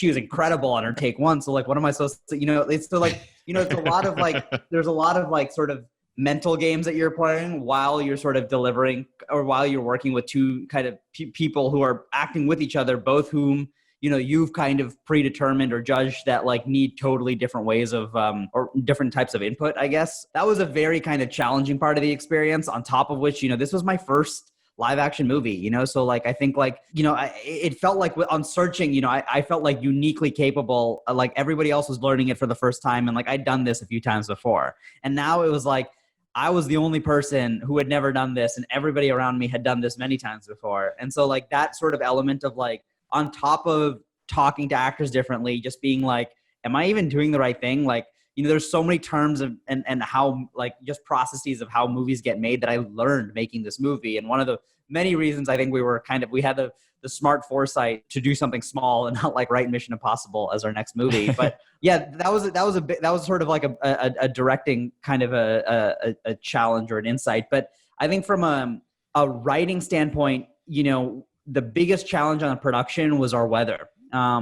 was incredible on her take 1. So like, what am I supposed to, it's still like, it's a lot of like, there's a lot of like sort of mental games that you're playing while you're sort of delivering, or while you're working with 2 kind of people who are acting with each other, both whom, you've kind of predetermined or judged that like need totally different ways of, or different types of input, I guess. That was a very kind of challenging part of the experience, on top of which, this was my first live action movie, so like, I think like, it felt like on searching, I felt like uniquely capable, like everybody else was learning it for the first time. And like, I'd done this a few times before. And now it was like, I was the only person who had never done this, and everybody around me had done this many times before. And so like that sort of element of like, on top of talking to actors differently, just being like, am I even doing the right thing? Like, there's so many terms of, and how like just processes of how movies get made that I learned making this movie. And one of the many reasons I think we had the smart foresight to do something small and not like write Mission Impossible as our next movie. But yeah, that was sort of like a directing kind of a challenge or an insight. But I think from a writing standpoint, the biggest challenge on the production was our weather.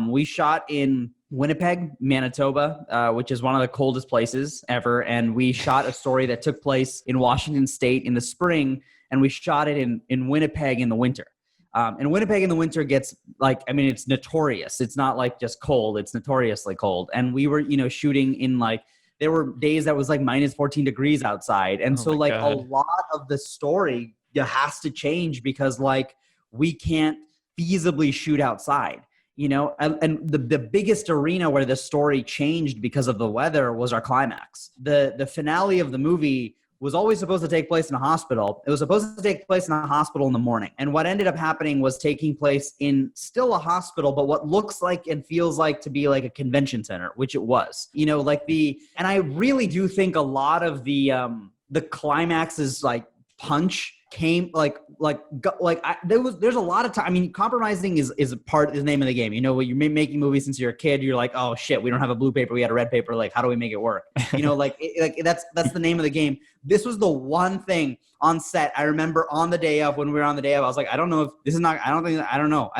We shot in Winnipeg, Manitoba, which is one of the coldest places ever. And we shot a story that took place in Washington State in the spring, and we shot it in Winnipeg in the winter. And Winnipeg in the winter gets like, it's notorious. It's not like just cold, it's notoriously cold. And we were, shooting in like, there were days that was like minus 14 degrees outside. And so like God. A lot of the story has to change because like, we can't feasibly shoot outside. You know, and the biggest arena where the story changed because of the weather was our climax. The finale of the movie was always supposed to take place in a hospital. It was supposed to take place in a hospital in the morning. And what ended up happening was taking place in still a hospital, but what looks like and feels like to be like a convention center, which it was. You know, like and I really do think a lot of the climax's like punch came there's a lot of time. I mean, compromising is the name of the game. You know, when you're making movies since you're a kid, you're like, oh shit, we don't have a blue paper, we had a red paper. Like, how do we make it work? You know, that's the name of the game. This was the one thing on set. I remember on the day of, when we were on the day of, I was like, I don't know if this is not, I don't know.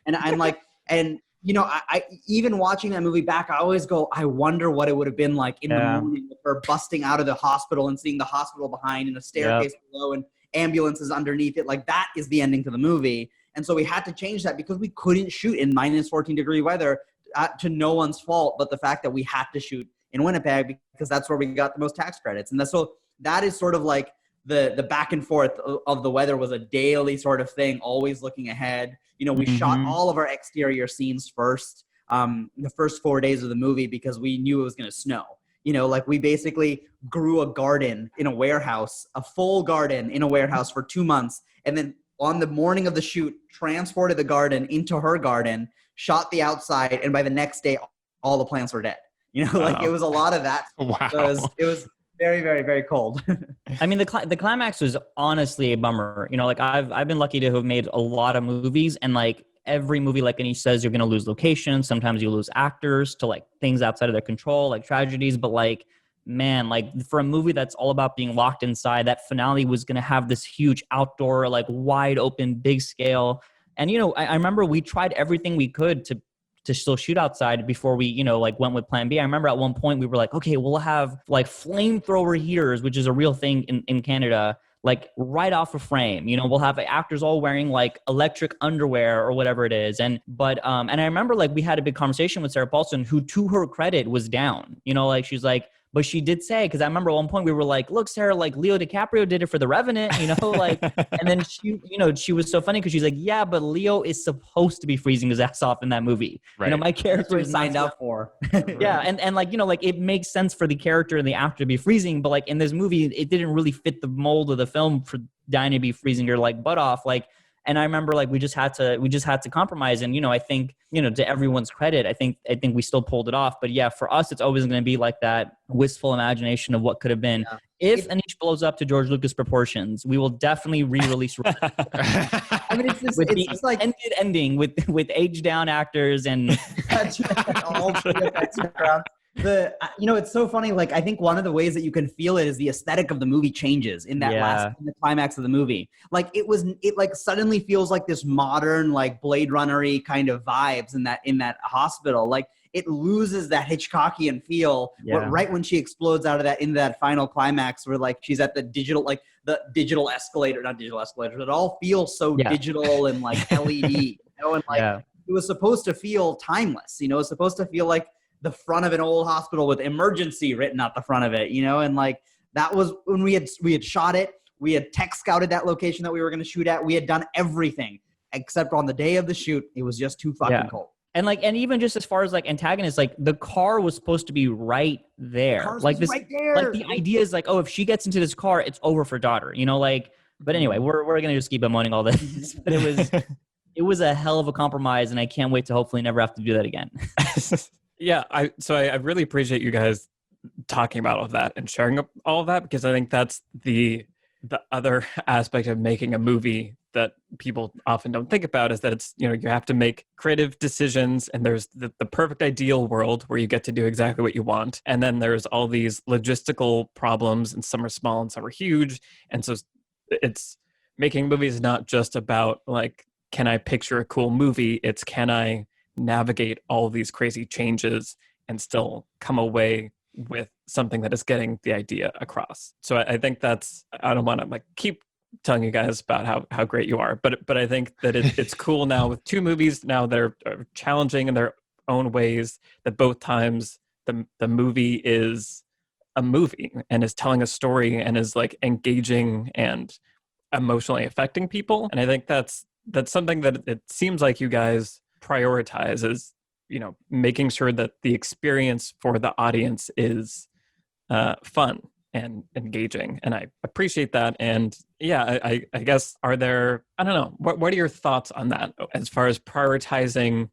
And I'm like, and you know, I even watching that movie back, I always go, I wonder what it would have been like in the morning with her busting out of the hospital and seeing the hospital behind and a staircase below and ambulances underneath it. Like, that is the ending to the movie. And so we had to change that because we couldn't shoot in minus 14-degree weather, to no one's fault, but the fact that we had to shoot in Winnipeg because that's where we got the most tax credits. And that is sort of like the back and forth of the weather was a daily sort of thing, always looking ahead. You know, we shot all of our exterior scenes first, the first 4 days of the movie, because we knew it was going to snow. You know, like, we basically grew a garden in a warehouse, a full garden in a warehouse for 2 months. And then on the morning of the shoot, transported the garden into her garden, shot the outside. And by the next day, all the plants were dead. You know, like, it was a lot of that. Wow. So it was very, very, very cold. I mean, the climax was honestly a bummer. You know, like, I've been lucky to have made a lot of movies, and like every movie, like Aneesh says, you're going to lose locations. Sometimes you lose actors to like things outside of their control, like tragedies. But like, man, like, for a movie that's all about being locked inside, that finale was going to have this huge outdoor, like, wide open, big scale. And, you know, I remember we tried everything we could to still shoot outside before we, you know, like, went with plan B. I remember at one point we were like, okay, we'll have like flamethrower heaters, which is a real thing in Canada, like right off a frame. You know, we'll have actors all wearing like electric underwear or whatever it is. And I remember like we had a big conversation with Sarah Paulson, who to her credit was down, you know, like she's like, but she did say, because I remember at one point we were like, look, Sarah, like Leo DiCaprio did it for The Revenant, you know, like, and then she, you know, she was so funny because she's like, yeah, but Leo is supposed to be freezing his ass off in that movie. Right. You know, my character is signed up for. Yeah. And like, you know, like, it makes sense for the character and the actor to be freezing, but like in this movie, it didn't really fit the mold of the film for Diana to be freezing her like butt off. Like, and I remember like we just had to compromise. And, you know, I think, you know, to everyone's credit, I think we still pulled it off. But yeah, for us, it's always going to be like that wistful imagination of what could have been. Yeah. If Aneesh blows up to George Lucas proportions, we will definitely re-release. I mean, it's like ending with age down actors and all you know, it's so funny. Like, I think one of the ways that you can feel it is the aesthetic of the movie changes in that in the climax of the movie. Like, it like suddenly feels like this modern, like Blade Runner-y kind of vibes in that hospital. Like, it loses that Hitchcockian feel right when she explodes out of that into that final climax where like she's at the digital escalator, not digital escalators. It all feels so digital and like LED, you know, and like it was supposed to feel timeless. You know, it's supposed to feel like the front of an old hospital with emergency written out the front of it, you know? And like, that was when we had shot it. We had tech scouted that location that we were going to shoot at. We had done everything except on the day of the shoot, it was just too fucking cold. And like, and even just as far as like antagonists, like the car was supposed to be right there. Like this, right there. Like the idea is like, oh, if she gets into this car, it's over for daughter, you know, like, but anyway, we're going to just keep bemoaning all this, but it was a hell of a compromise, and I can't wait to hopefully never have to do that again. Yeah, I really appreciate you guys talking about all of that and sharing all of that, because I think that's the other aspect of making a movie that people often don't think about, is that it's, you know, you have to make creative decisions, and there's the perfect ideal world where you get to do exactly what you want. And then there's all these logistical problems, and some are small and some are huge. And so it's making movies not just about like, can I picture a cool movie? It's, can I navigate all these crazy changes and still come away with something that is getting the idea across. So I think that's, I don't want to like keep telling you guys about how great you are, but I think that it's cool now with two movies now that are challenging in their own ways, that both times the movie is a movie and is telling a story and is like engaging and emotionally affecting people. And I think that's that's something that it seems like you guys prioritize is, making sure that the experience for the audience is fun and engaging. And I appreciate that. And yeah, I guess, I don't know, what are your thoughts on that as far as prioritizing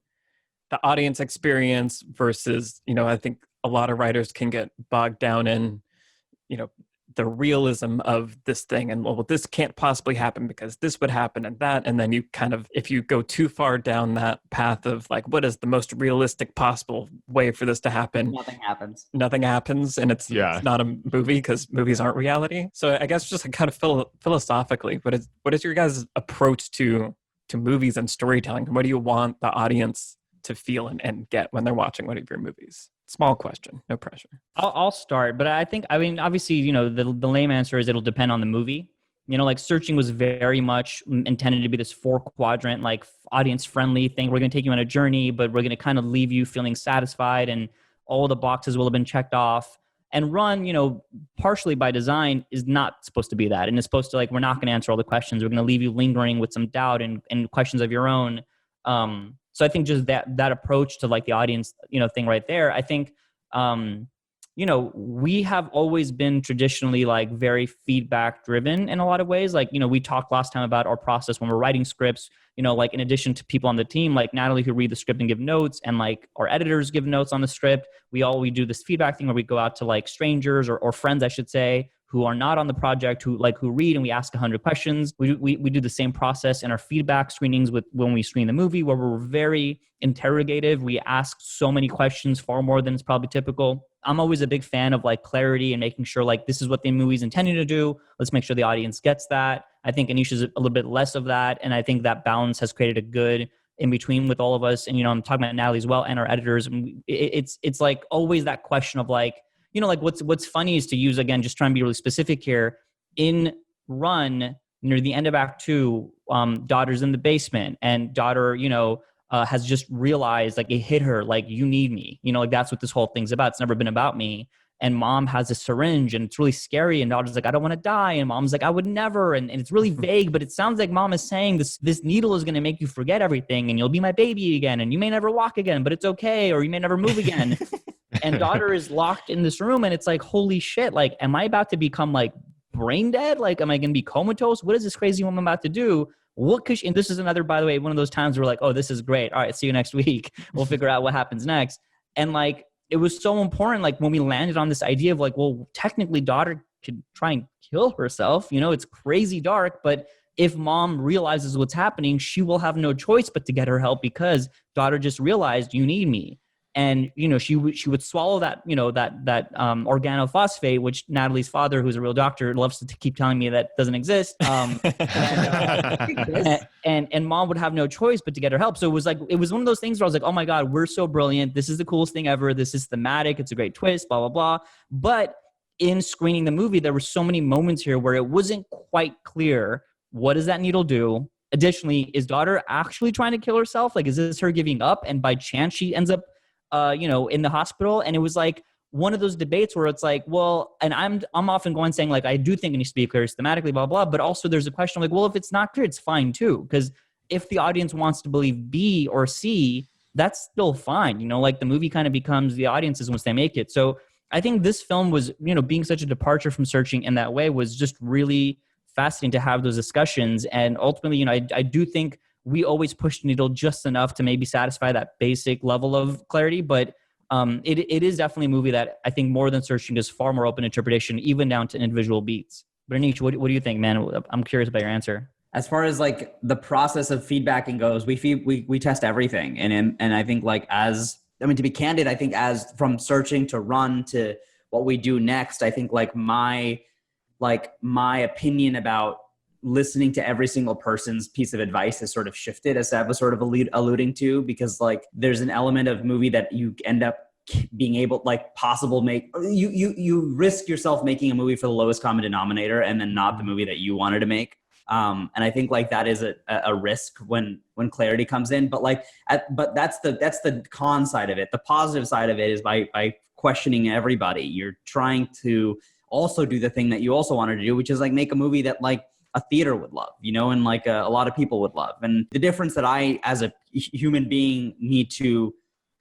the audience experience versus, I think a lot of writers can get bogged down in, the realism of this thing, and well, this can't possibly happen because this would happen and that, and then you kind of, if you go too far down that path of like, what is the most realistic possible way for this to happen, nothing happens, and it's not a movie because movies aren't reality. So I guess just kind of philosophically, what is your guys' approach to movies and storytelling? What do you want the audience to feel and get when they're watching one of your movies? Small question, no pressure. I'll start, but I mean, obviously, the lame answer is it'll depend on the movie. Like Searching was very much intended to be this 4-quadrant, like audience friendly thing. We're going to take you on a journey, but we're going to kind of leave you feeling satisfied and all the boxes will have been checked off. And Run, partially by design, is not supposed to be that. And it's supposed to, like, we're not going to answer all the questions. We're going to leave you lingering with some doubt and questions of your own. So I think just that approach to like the audience, thing right there, I think, we have always been traditionally like very feedback driven in a lot of ways. Like, we talked last time about our process when we're writing scripts, like in addition to people on the team, like Natalie who read the script and give notes, and like our editors give notes on the script. We do this feedback thing where we go out to like strangers or friends, I should say, who are not on the project, who read, and we ask 100 questions. We do the same process in our feedback screenings when we screen the movie, where we're very interrogative. We ask so many questions, far more than is probably typical. I'm always a big fan of like clarity and making sure like this is what the movie's intending to do. Let's make sure the audience gets that. I think Aneesh is a little bit less of that, and I think that balance has created a good in between with all of us. And I'm talking about Natalie as well and our editors. And it's like always that question of like, like what's funny is to use, again, just trying to be really specific here. In Run, near the end of Act 2, daughter's in the basement, and daughter, has just realized like it hit her, like, you need me. Like that's what this whole thing's about. It's never been about me. And mom has a syringe and it's really scary. And daughter's like, I don't want to die. And mom's like, I would never. And it's really vague, but it sounds like mom is saying this needle is going to make you forget everything and you'll be my baby again. And you may never walk again, but it's okay. Or you may never move again. And daughter is locked in this room and it's like, holy shit. Like, am I about to become like brain dead? Like, am I going to be comatose? What is this crazy woman about to do? And this is another, by the way, one of those times where like, oh, this is great. All right, see you next week. We'll figure out what happens next. And like, it was so important. Like when we landed on this idea of like, well, technically daughter could try and kill herself. It's crazy dark, but if mom realizes what's happening, she will have no choice but to get her help because daughter just realized you need me. And, she would swallow that, that organophosphate, which Natalie's father, who's a real doctor, loves to keep telling me that doesn't exist. And mom would have no choice but to get her help. So it was one of those things where I was like, oh my God, we're so brilliant. This is the coolest thing ever. This is thematic. It's a great twist, blah, blah, blah. But in screening the movie, there were so many moments here where it wasn't quite clear, what does that needle do? Additionally, is daughter actually trying to kill herself? Like, is this her giving up? And by chance, she ends up in the hospital. And it was like one of those debates where it's like, well, and I'm often going saying like, I do think it needs to be clear thematically, blah, blah, but also there's a question like, well, if it's not clear, it's fine too. Because if the audience wants to believe B or C, that's still fine. Like the movie kind of becomes the audience's once they make it. So I think this film was, being such a departure from Searching in that way was just really fascinating to have those discussions. And ultimately, I do think we always push the needle just enough to maybe satisfy that basic level of clarity. But it is definitely a movie that I think more than Searching is far more open interpretation, even down to individual beats. But Aneesh, what do you think, man? I'm curious about your answer. As far as like the process of feedbacking goes, we test everything. And I think to be candid, I think as from Searching to Run to what we do next, I think like my opinion about listening to every single person's piece of advice has sort of shifted, as I was sort of alluding to, because like there's an element of movie that you end up being able you risk yourself making a movie for the lowest common denominator and then not the movie that you wanted to make. And I think like that is a risk when clarity comes in, but that's the con side of it. The positive side of it is by questioning everybody, you're trying to also do the thing that you also wanted to do, which is like make a movie that like a theater would love, you know, and like a lot of people would love. And the difference that I, as a human being, need to,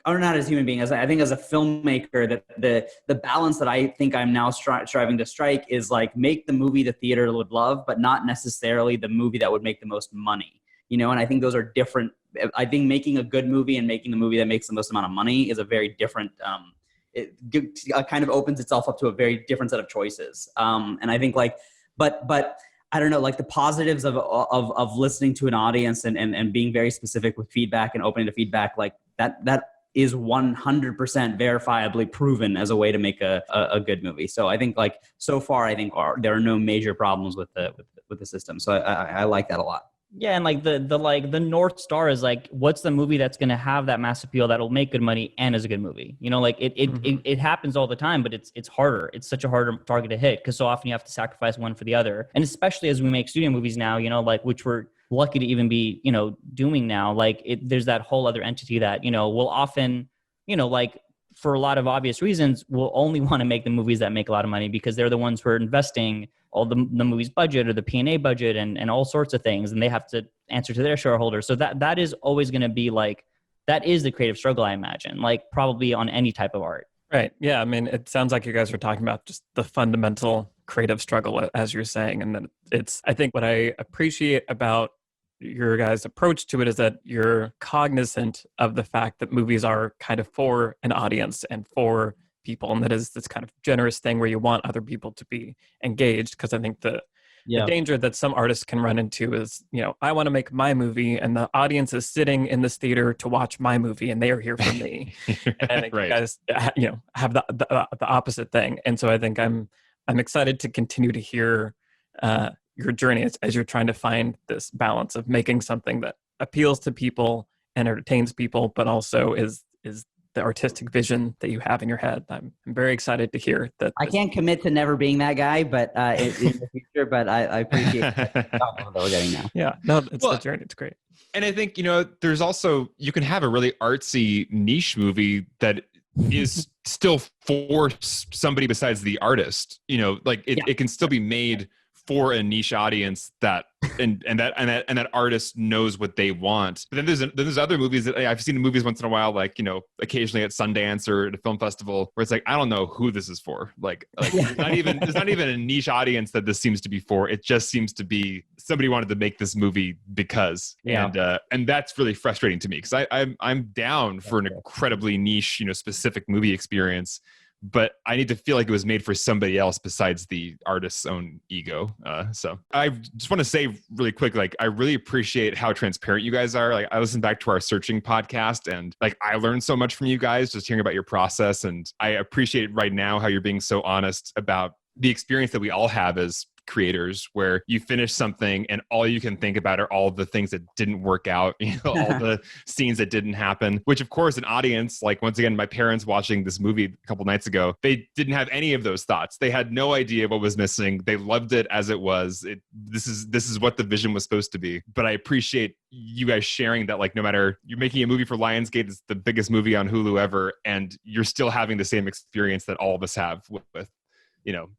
or not as a human being, as I think as a filmmaker, that the balance that I think I'm now striving to strike is like make the movie the theater would love, but not necessarily the movie that would make the most money, you know. And I think those are different. I think making a good movie and making the movie that makes the most amount of money is a very different, it kind of opens itself up to a very different set of choices. And I think like, but I don't know, like the positives of listening to an audience and being very specific with feedback and opening to feedback, like that is 100% verifiably proven as a way to make a good movie. So I think like so far, I think there are no major problems with the system. So I like that a lot. Yeah, and like the North Star is like, what's the movie that's going to have that mass appeal that'll make good money and is a good movie? You know, like it happens all the time, but it's harder. It's such a harder target to hit because so often you have to sacrifice one for the other. And especially as we make studio movies now, you know, like which we're lucky to even be, you know, doing now, like there's that whole other entity that, you know, will often, you know, like for a lot of obvious reasons, will only want to make the movies that make a lot of money because they're the ones who are investing all the movie's budget or the P&A budget and all sorts of things. And they have to answer to their shareholders. So that is always going to be like, that is the creative struggle, I imagine, like probably on any type of art. Right. Yeah. I mean, it sounds like you guys were talking about just the fundamental creative struggle, as you're saying. And then I think what I appreciate about your guys' approach to it is that you're cognizant of the fact that movies are kind of for an audience and for people. And that is this kind of generous thing where you want other people to be engaged. Because I think the danger that some artists can run into is, you know, I want to make my movie and the audience is sitting in this theater to watch my movie and they are here for me. And I think you guys, you know, have the opposite thing. And so I think I'm excited to continue to hear your journey as you're trying to find this balance of making something that appeals to people and entertains people, but also is the artistic vision that you have in your head. I'm very excited to hear that. I can't commit to never being that guy, but in the future, but I appreciate that we're getting now. Yeah, no, it's the journey. It's great. And I think, you know, there's also, you can have a really artsy niche movie that is still for somebody besides the artist, you know, like it can still be made for a niche audience that that artist knows what they want. But then there's other movies that I've seen in movies once in a while, like, you know, occasionally at Sundance or at a film festival, where it's like, I don't know who this is for. Like there's not even a niche audience that this seems to be for. It just seems to be somebody wanted to make this movie because, and that's really frustrating to me because I'm down for an incredibly niche, you know, specific movie experience. But I need to feel like it was made for somebody else besides the artist's own ego. So I just want to say really quick, like, I really appreciate how transparent you guys are. Like, I listened back to our Searching podcast and like, I learned so much from you guys just hearing about your process. And I appreciate right now how you're being so honest about the experience that we all have as creators, where you finish something and all you can think about are all the things that didn't work out, you know, all the scenes that didn't happen, which of course an audience, like once again, my parents watching this movie a couple nights ago, they didn't have any of those thoughts. They had no idea what was missing. They loved it as it was. This is what the vision was supposed to be. But I appreciate you guys sharing that, like, no matter, you're making a movie for Lionsgate, it's the biggest movie on Hulu ever, and you're still having the same experience that all of us have with you know,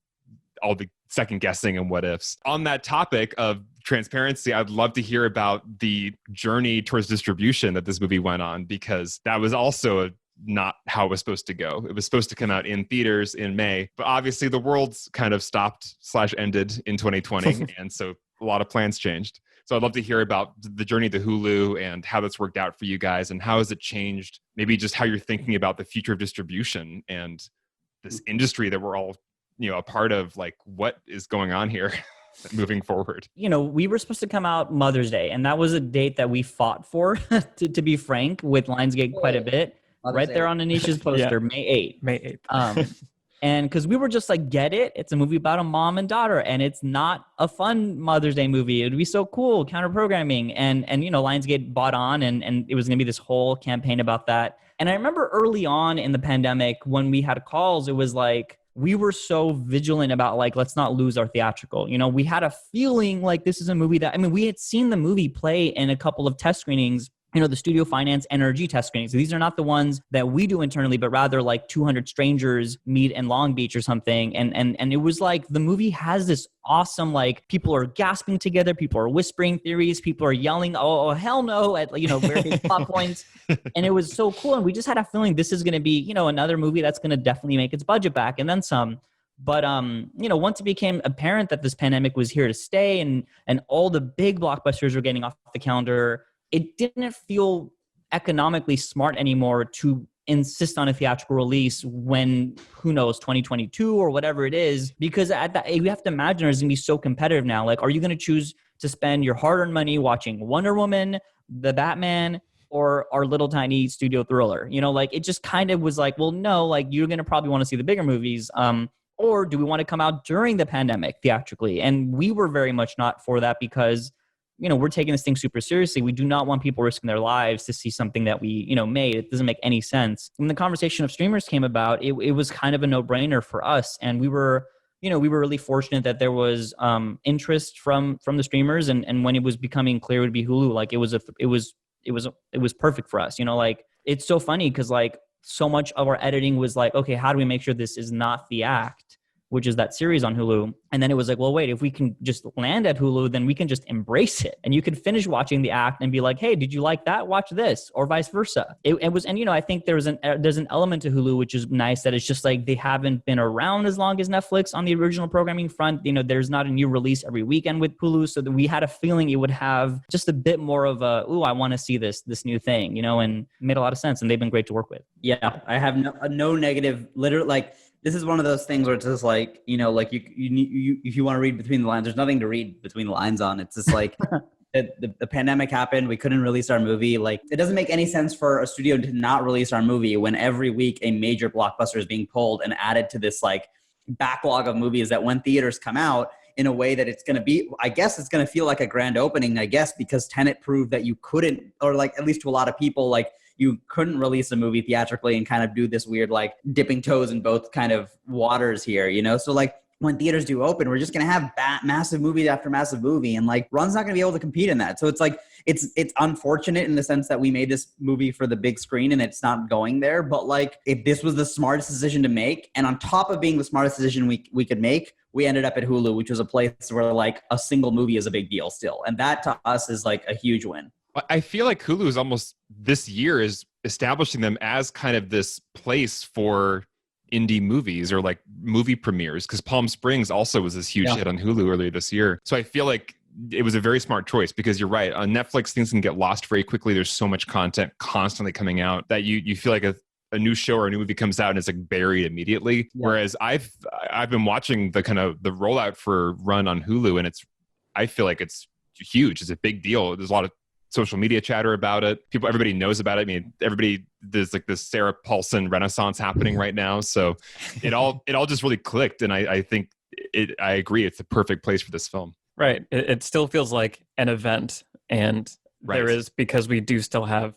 all the second guessing and what ifs. On that topic of transparency, I'd love to hear about the journey towards distribution that this movie went on, because that was also not how it was supposed to go. It was supposed to come out in theaters in May, but obviously the world's kind of stopped/ended in 2020. And so a lot of plans changed. So I'd love to hear about the journey to Hulu and how that's worked out for you guys, and how has it changed maybe just how you're thinking about the future of distribution and this industry that we're all, you know, a part of. Like, what is going on here moving forward? You know, we were supposed to come out Mother's Day, and that was a date that we fought for, to be frank, with Lionsgate quite a bit. Mother's Day. There on Aneesh's poster, May 8th. And because we were just like, get it? It's a movie about a mom and daughter, and it's not a fun Mother's Day movie. It would be so cool, counter programming. And you know, Lionsgate bought on, and it was going to be this whole campaign about that. And I remember early on in the pandemic when we had calls, it was like, we were so vigilant about like, let's not lose our theatrical. You know, we had a feeling like this is a movie that, I mean, we had seen the movie play in a couple of test screenings the studio finance energy test screenings. These are not the ones that we do internally, but rather like 200 strangers meet in Long Beach or something. And it was like the movie has this awesome, like people are gasping together, people are whispering theories, people are yelling, oh hell no, at various plot points. And it was so cool. And we just had a feeling this is going to be, another movie that's going to definitely make its budget back and then some. But once it became apparent that this pandemic was here to stay and all the big blockbusters were getting off the calendar, it didn't feel economically smart anymore to insist on a theatrical release when, who knows, 2022 or whatever it is, because at that, you have to imagine it's going to be so competitive now. Like, are you going to choose to spend your hard-earned money watching Wonder Woman, The Batman, or our little tiny studio thriller? It just kind of was like, well, no, like you're going to probably want to see the bigger movies. Or do we want to come out during the pandemic theatrically? And we were very much not for that because we're taking this thing super seriously. We do not want people risking their lives to see something that we, made. It doesn't make any sense. When the conversation of streamers came about, it was kind of a no-brainer for us. And we were really fortunate that there was interest from the streamers. And when it was becoming clear it would be Hulu, like it was perfect for us. It's so funny because like so much of our editing was like, okay, how do we make sure this is not The Act, which is that series on Hulu? And then it was like, well, wait, if we can just land at Hulu, then we can just embrace it. And you can finish watching The Act and be like, hey, did you like that? Watch this, or vice versa. It was, and I think there's an element to Hulu, which is nice, that it's just like they haven't been around as long as Netflix on the original programming front. There's not a new release every weekend with Hulu. So that we had a feeling it would have just a bit more of a, ooh, I want to see this new thing, and it made a lot of sense. And they've been great to work with. Yeah, I have no negative, literally, like, this is one of those things where it's just like, like you if you want to read between the lines, there's nothing to read between the lines on. It's just like the pandemic happened. We couldn't release our movie. Like, it doesn't make any sense for a studio to not release our movie when every week a major blockbuster is being pulled and added to this like backlog of movies that when theaters come out in a way that it's going to be, I guess it's going to feel like a grand opening, I guess, because Tenet proved that you couldn't, or like at least to a lot of people, like, you couldn't release a movie theatrically and kind of do this weird, like dipping toes in both kind of waters here, So like when theaters do open, we're just going to have massive movie after massive movie. And like Run's not going to be able to compete in that. So it's like, it's unfortunate in the sense that we made this movie for the big screen and it's not going there. But like, if this was the smartest decision to make, and on top of being the smartest decision we could make, we ended up at Hulu, which was a place where like a single movie is a big deal still. And that to us is like a huge win. I feel like Hulu is almost this year is establishing them as kind of this place for indie movies or like movie premieres, because Palm Springs also was this huge hit on Hulu earlier this year. So I feel like it was a very smart choice, because you're right. On Netflix, things can get lost very quickly. There's so much content constantly coming out that you feel like a new show or a new movie comes out and it's like buried immediately. Yeah. Whereas I've been watching the rollout for Run on Hulu, and I feel like it's huge. It's a big deal. There's a lot of social media chatter about it. Everybody knows about it. I mean, there's like this Sarah Paulson renaissance happening right now. So it all just really clicked. And I think I agree. It's the perfect place for this film. Right. It still feels like an event. And there is, because we do still have,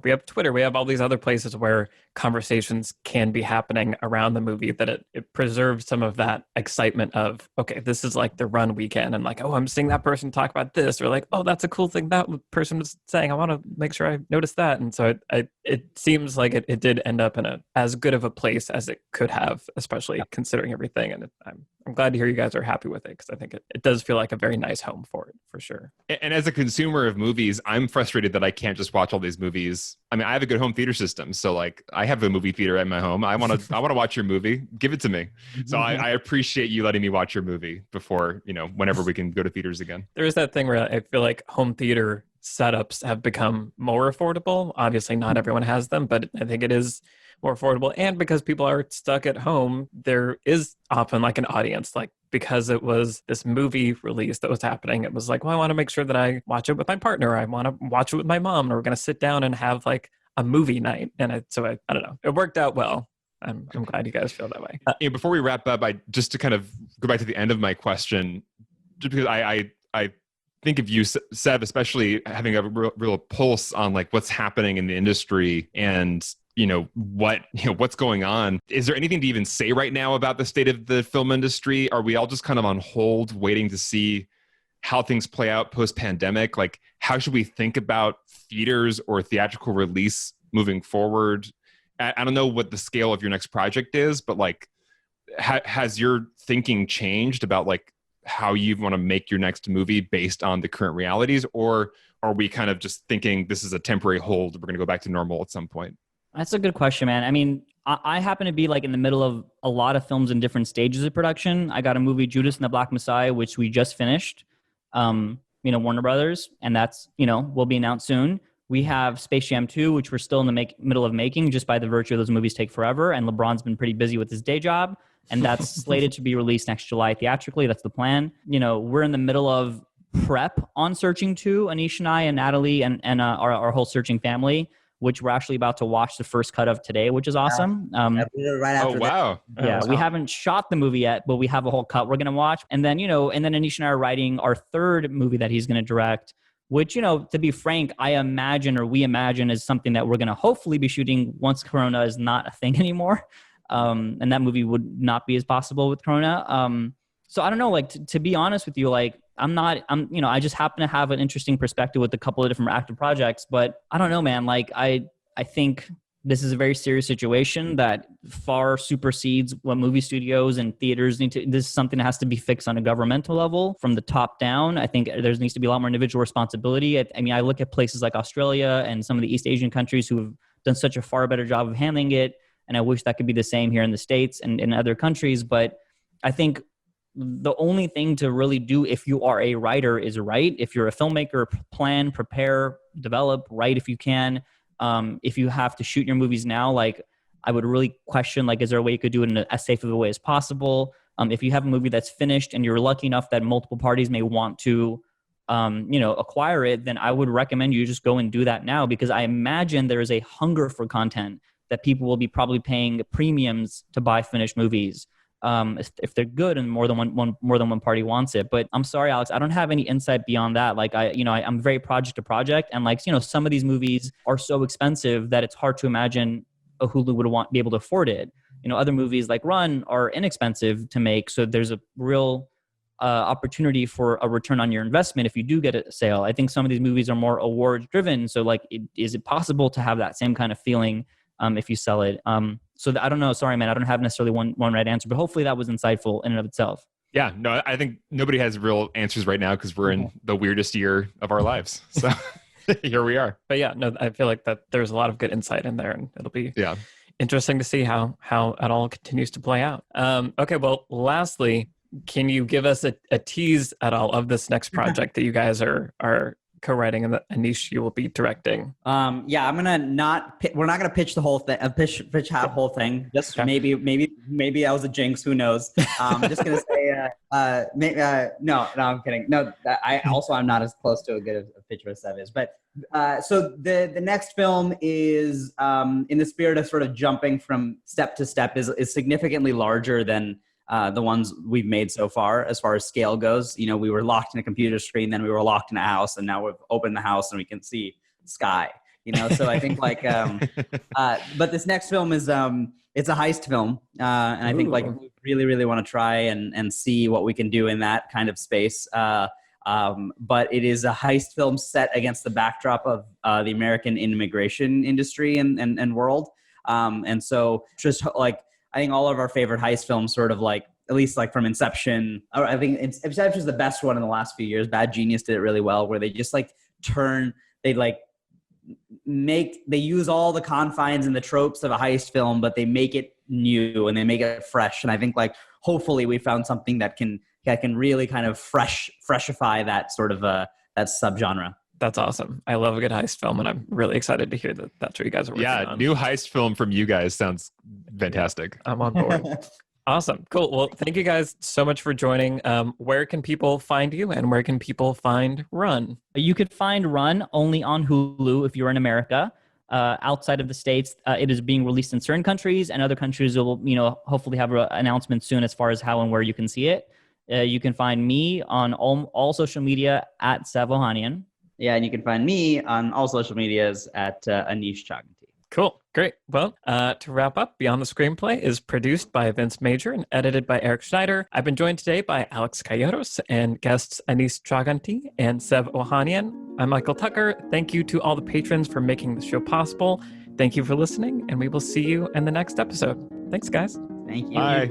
we have Twitter, we have all these other places where conversations can be happening around the movie, that it preserves some of that excitement of, okay, this is like the Run weekend, and like, oh, I'm seeing that person talk about this, or like, oh, that's a cool thing that person was saying, I want to make sure I notice that. And so it seems like it did end up in as good of a place as it could have, especially considering everything. And I'm glad to hear you guys are happy with it, because I think it does feel like a very nice home for it, for sure. And as a consumer of movies, I'm frustrated that I can't just watch all these movies. I mean, I have a good home theater system, so like I have a movie theater at my home. I want to watch your movie. Give it to me. So I appreciate you letting me watch your movie before, whenever we can go to theaters again. There is that thing where I feel like home theater setups have become more affordable. Obviously, not everyone has them, but I think it is more affordable. And because people are stuck at home, there is often like an audience, like because it was this movie release that was happening. It was like, well, I want to make sure that I watch it with my partner. I want to watch it with my mom, or we're going to sit down and have like a movie night. And I don't know. It worked out well. I'm glad you guys feel that way. Before we wrap up, just to kind of go back to the end of my question, just because I think of you, Sev, especially having a real pulse on like what's happening in the industry and what's going on. Is there anything to even say right now about the state of the film industry? Are we all just kind of on hold waiting to see how things play out post-pandemic. Like, how should we think about theaters or theatrical release moving forward? I don't know what the scale of your next project is, but like, has your thinking changed about like how you want to make your next movie based on the current realities? Or are we kind of just thinking this is a temporary hold, we're going to go back to normal at some point? That's a good question, man. I mean, I happen to be like in the middle of a lot of films in different stages of production. I got a movie, Judas and the Black Messiah, which we just finished, Warner Brothers, and that's, will be announced soon. We have Space Jam 2, which we're still in the middle of making, just by the virtue of those movies take forever. And LeBron's been pretty busy with his day job, and that's slated to be released next July theatrically. That's the plan. We're in the middle of prep on Searching 2, Aneesh and I and Natalie and our whole Searching family, which we're actually about to watch the first cut of today, which is awesome. Right after wow. Yeah, we haven't shot the movie yet, but we have a whole cut we're going to watch. And then, Aneesh and I are writing our third movie that he's going to direct, which, to be frank, we imagine is something that we're going to hopefully be shooting once Corona is not a thing anymore. And that movie would not be as possible with Corona. So I don't know, like, to be honest with you, like, I just happen to have an interesting perspective with a couple of different active projects, but I don't know, man. Like, I think this is a very serious situation that far supersedes what movie studios and theaters need to. This is something that has to be fixed on a governmental level from the top down. I think there needs to be a lot more individual responsibility. I mean, I look at places like Australia and some of the East Asian countries who have done such a far better job of handling it. And I wish that could be the same here in the States and in other countries. But I think the only thing to really do if you are a writer is write. If you're a filmmaker, plan, prepare, develop, write if you can. If you have to shoot your movies now, like, I would really question, like, is there a way you could do it in as safe of a way as possible? If you have a movie that's finished and you're lucky enough that multiple parties may want to, acquire it, then I would recommend you just go and do that now, because I imagine there is a hunger for content that people will be probably paying premiums to buy finished movies. If they're good and more than one party wants it. But I'm sorry, Alex, I don't have any insight beyond that. Like, I'm very project to project, and like, some of these movies are so expensive that it's hard to imagine a Hulu would be able to afford it. Other movies like Run are inexpensive to make, so there's a real opportunity for a return on your investment if you do get a sale. I think some of these movies are more awards driven, so like, is it possible to have that same kind of feeling if you sell it? So I don't know. Sorry, man. I don't have necessarily one right answer, but hopefully that was insightful in and of itself. Yeah, no, I think nobody has real answers right now because we're in the weirdest year of our lives. So here we are. But yeah, no, I feel like that there's a lot of good insight in there, and it'll be interesting to see how it all continues to play out. Okay, well, lastly, can you give us a tease at all of this next project that you guys are co-writing and that Aneesh you will be directing? I'm gonna we're not gonna pitch the whole thing, pitch that whole thing. Just maybe that was a jinx. Who knows? I'm just gonna say, no, I'm kidding. No, I'm not as close to a good a pitcher as Sev is. But so the next film is in the spirit of sort of jumping from step to step is significantly larger than the ones we've made so far as scale goes. We were locked in a computer screen, then we were locked in a house, and now we've opened the house and we can see sky. So I think like, but this next film is it's a heist film, and I think like we really, really want to try and see what we can do in that kind of space. But it is a heist film set against the backdrop of the American immigration industry and world, and so just like, I think all of our favorite heist films sort of like, at least like from Inception, or I think Inception is the best one in the last few years. Bad Genius did it really well, where they just like they use all the confines and the tropes of a heist film, but they make it new and they make it fresh. And I think like, hopefully we found something that can really kind of freshify that sort of that subgenre. That's awesome. I love a good heist film, and I'm really excited to hear that that's what you guys are working on. Yeah, new heist film from you guys sounds fantastic. I'm on board. Awesome. Cool. Well, thank you guys so much for joining. Where can people find you, and where can people find Run? You could find Run only on Hulu if you're in America. Outside of the States, it is being released in certain countries, and other countries will, hopefully have an announcement soon as far as how and where you can see it. You can find me on all social media at Sev Ohanian. Yeah, and you can find me on all social medias at Aneesh Chaganty. Cool. Great. Well, to wrap up, Beyond the Screenplay is produced by Vince Major and edited by Eric Schneider. I've been joined today by Alex Calleros and guests Aneesh Chaganty and Sev Ohanian. I'm Michael Tucker. Thank you to all the patrons for making the show possible. Thank you for listening, and we will see you in the next episode. Thanks, guys. Thank you. Bye.